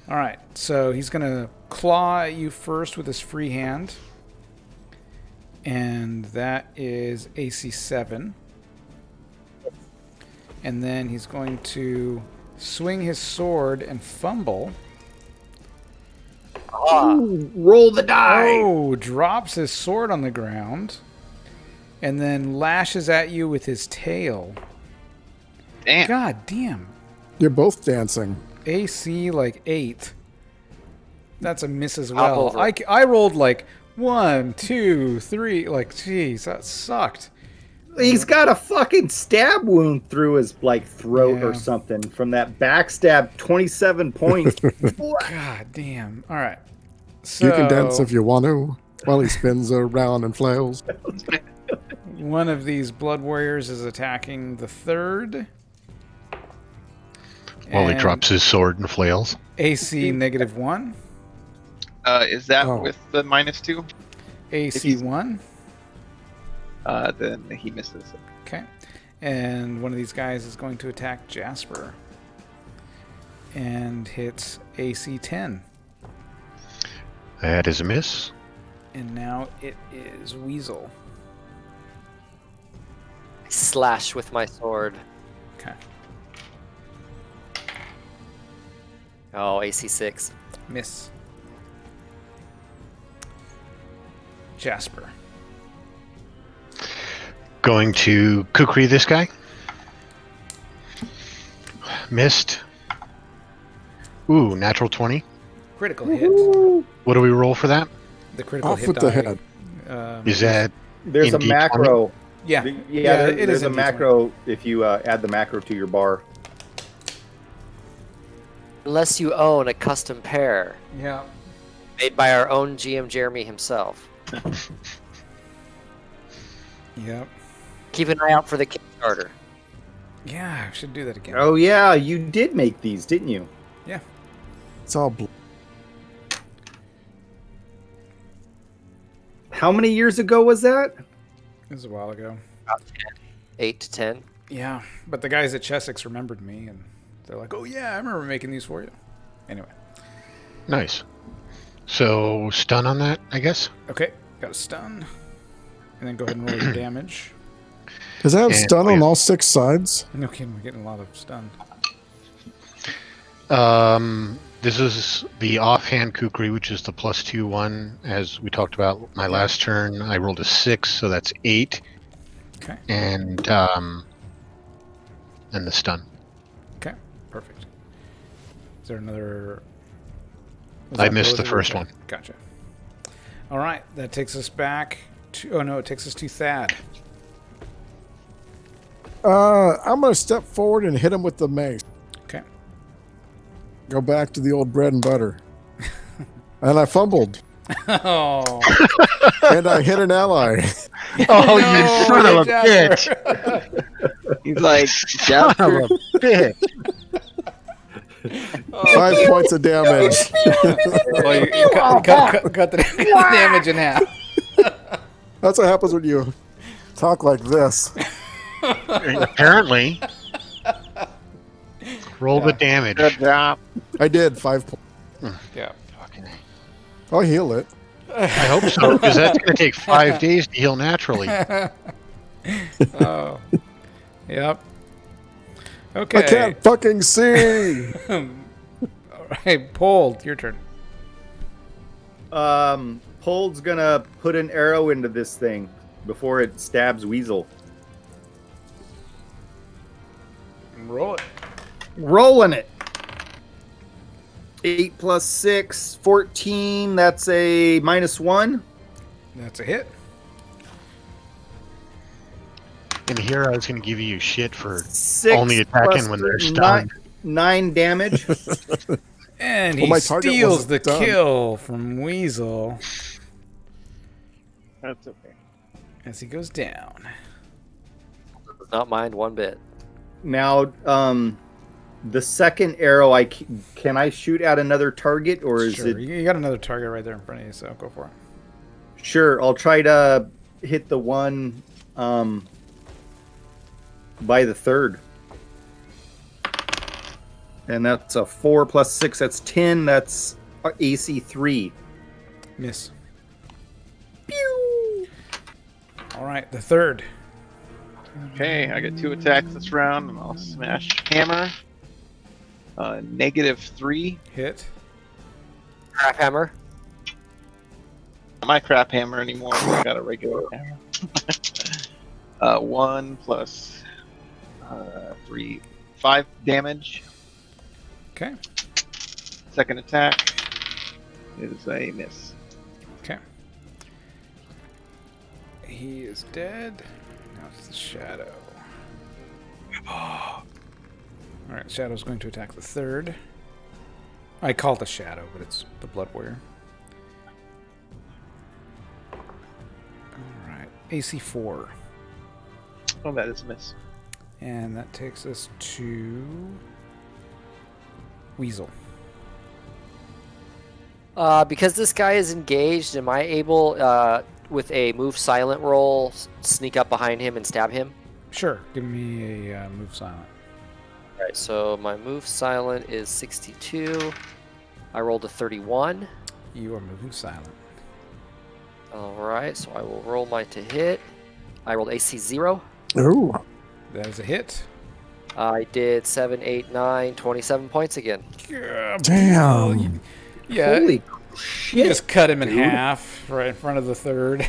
All right, so he's gonna claw at you first with his free hand, And that is AC 7. And then he's going to swing his sword and fumble. Roll the die. Oh, drops his sword on the ground. And then lashes at you with his tail. Damn. God damn. You're both dancing. AC like 8. That's a miss as Hop well. over. I rolled like 1, 2, 3. Like, jeez, that sucked. He's got a fucking stab wound through his like throat Yeah. or something from that backstab. 27 points. God damn. All right. So, You can dance if you want to, while he spins around and flails. one of these blood warriors is attacking the third. While he And drops his sword and flails. AC -1. Is that Oh. with the -2? AC 1. Then he misses. Okay. And one of these guys is going to attack Jasper. And hits AC 10. That is a miss. And now it is Weasel. Slash with my sword. Okay. Oh, AC 6. Miss. Jasper. Going to kukri this guy. Missed. Ooh, natural 20. Critical hit. What do we roll for that? The critical Off hit with the die. head. Is that There's a in D20? macro. Yeah. Yeah, it there's is a in D20. macro if you add the macro to your bar. Unless you own a custom pair Yeah. made by our own GM Jeremy himself. Yep. Keep an eye out for the Kickstarter. Yeah, I should do that again. Oh yeah, you did make these, didn't you? Yeah. It's all blue. How many years ago was that? It was a while ago. 8 to 10. Yeah, but the guys at Chessex remembered me, and they're like, "Oh yeah, I remember making these for you." Anyway, nice? So stun on that, I guess. okay, got a stun, and then go ahead and roll your damage. Does it have And- stun on all 6 sides? No kidding, we're getting a lot of stun. This is the offhand kukri, which is the +2 one, as we talked about my last turn. I rolled a 6, so that's 8, Okay, and the stun. okay, perfect. Is there another? was I that missed both the of first you? one. Gotcha. All right, that takes us back to. Oh no, it takes us to Thad. I'm going to step forward and hit him with the mace. Okay. Go back to the old bread and butter. And I fumbled. Oh, And I hit an ally. Oh, no, you son of a Jasper. bitch! He's like, Son of a bitch! 5 points of damage. Well, you cut the damage in half. That's what happens when you talk like this. Apparently. Roll the damage. good job. I did 5 points. Yeah. Fucking A. I'll heal it. I hope so, because that's going to take 5 days to heal naturally. Oh. Yep. Okay. I can't fucking see. All right, Paul, your turn. Pold's gonna put an arrow into this thing before it stabs Weasel. Roll it. Rolling it. 8 + 6, 14. That's a -1. That's a hit. And here I was going to give you shit for 6 only attacking plus when they're 3, stunned. 9 damage. And Well, he my target steals the wasn't done. kill from Weasel That's okay. as he goes down. Does not mind one bit. Now, the second arrow, can I shoot at another target, or is Sure, it? you got another target right there in front of you, so go for it. Sure, I'll try to hit the one by the third. And that's a 4 + 6, that's 10, that's AC 3. Miss. Pew! All right, the third. Okay, I get 2 attacks this round, and I'll smash hammer. -3. Hit. Crap hammer. Not my crap hammer anymore. I got a regular hammer. 1 plus 3, 5 damage. Okay. Second attack is a miss. Okay. He is dead. Now it's the shadow. Oh. All right, shadow's going to attack the third. I call it the shadow, but it's the blood warrior. All right, AC 4. Oh, that is a miss. And that takes us to Weasel. Because this guy is engaged, am I able, with a move silent roll, sneak up behind him and stab him? Sure, give me a move silent. Alright, so my move silent is 62. I rolled a 31. You are moving silent. Alright, so I will roll my to hit. I rolled AC 0. Ooh. That is a hit. I did 7, 8, 9, 27 points again. Yeah, Damn. yeah, Holy you shit. just cut him in dude. half right in front of the third.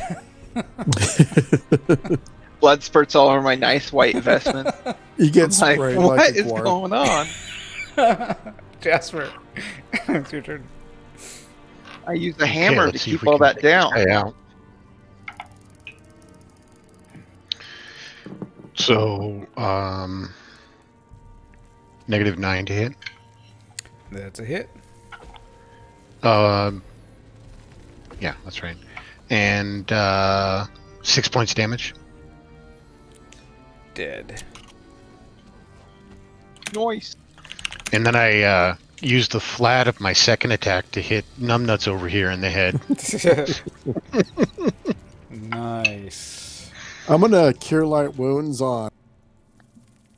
Blood spurts all over my nice white vestment. You get I'm like, sprayed what like a is quark. going on? Jasper, it's your turn. I used a hammer to let's see if keep we all can that take this down. guy out. So, -9 to hit. That's a hit. Yeah, that's right. And 6 points damage. Dead. Noise. And then I used the flat of my second attack to hit Numbnuts over here in the head. Nice. I'm gonna cure light wounds on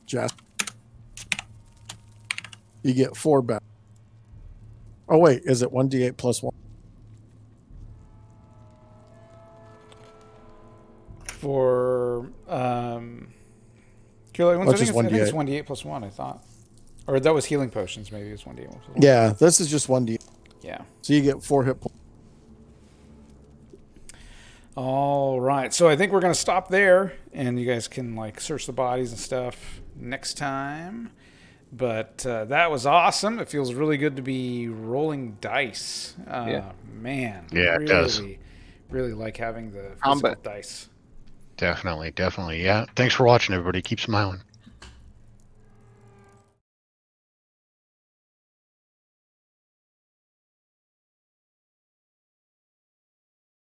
Jasper. You get 4 back. Oh wait, is it 1d8 plus 1? For Cure Light Wounds, Which is I think it's 1d8. 1d8 plus 1, I thought. Or that was healing potions, maybe it's 1d8 plus 1. Yeah, this is just 1d8. Yeah. So you get 4 hit points. All right. So I think we're going to stop there, and you guys can like search the bodies and stuff next time. But that was awesome. It feels really good to be rolling dice. Yeah. Man. Yeah, it really, does. Really like having the physical Combat. dice. Definitely, definitely. Yeah. Thanks for watching, everybody. Keep smiling.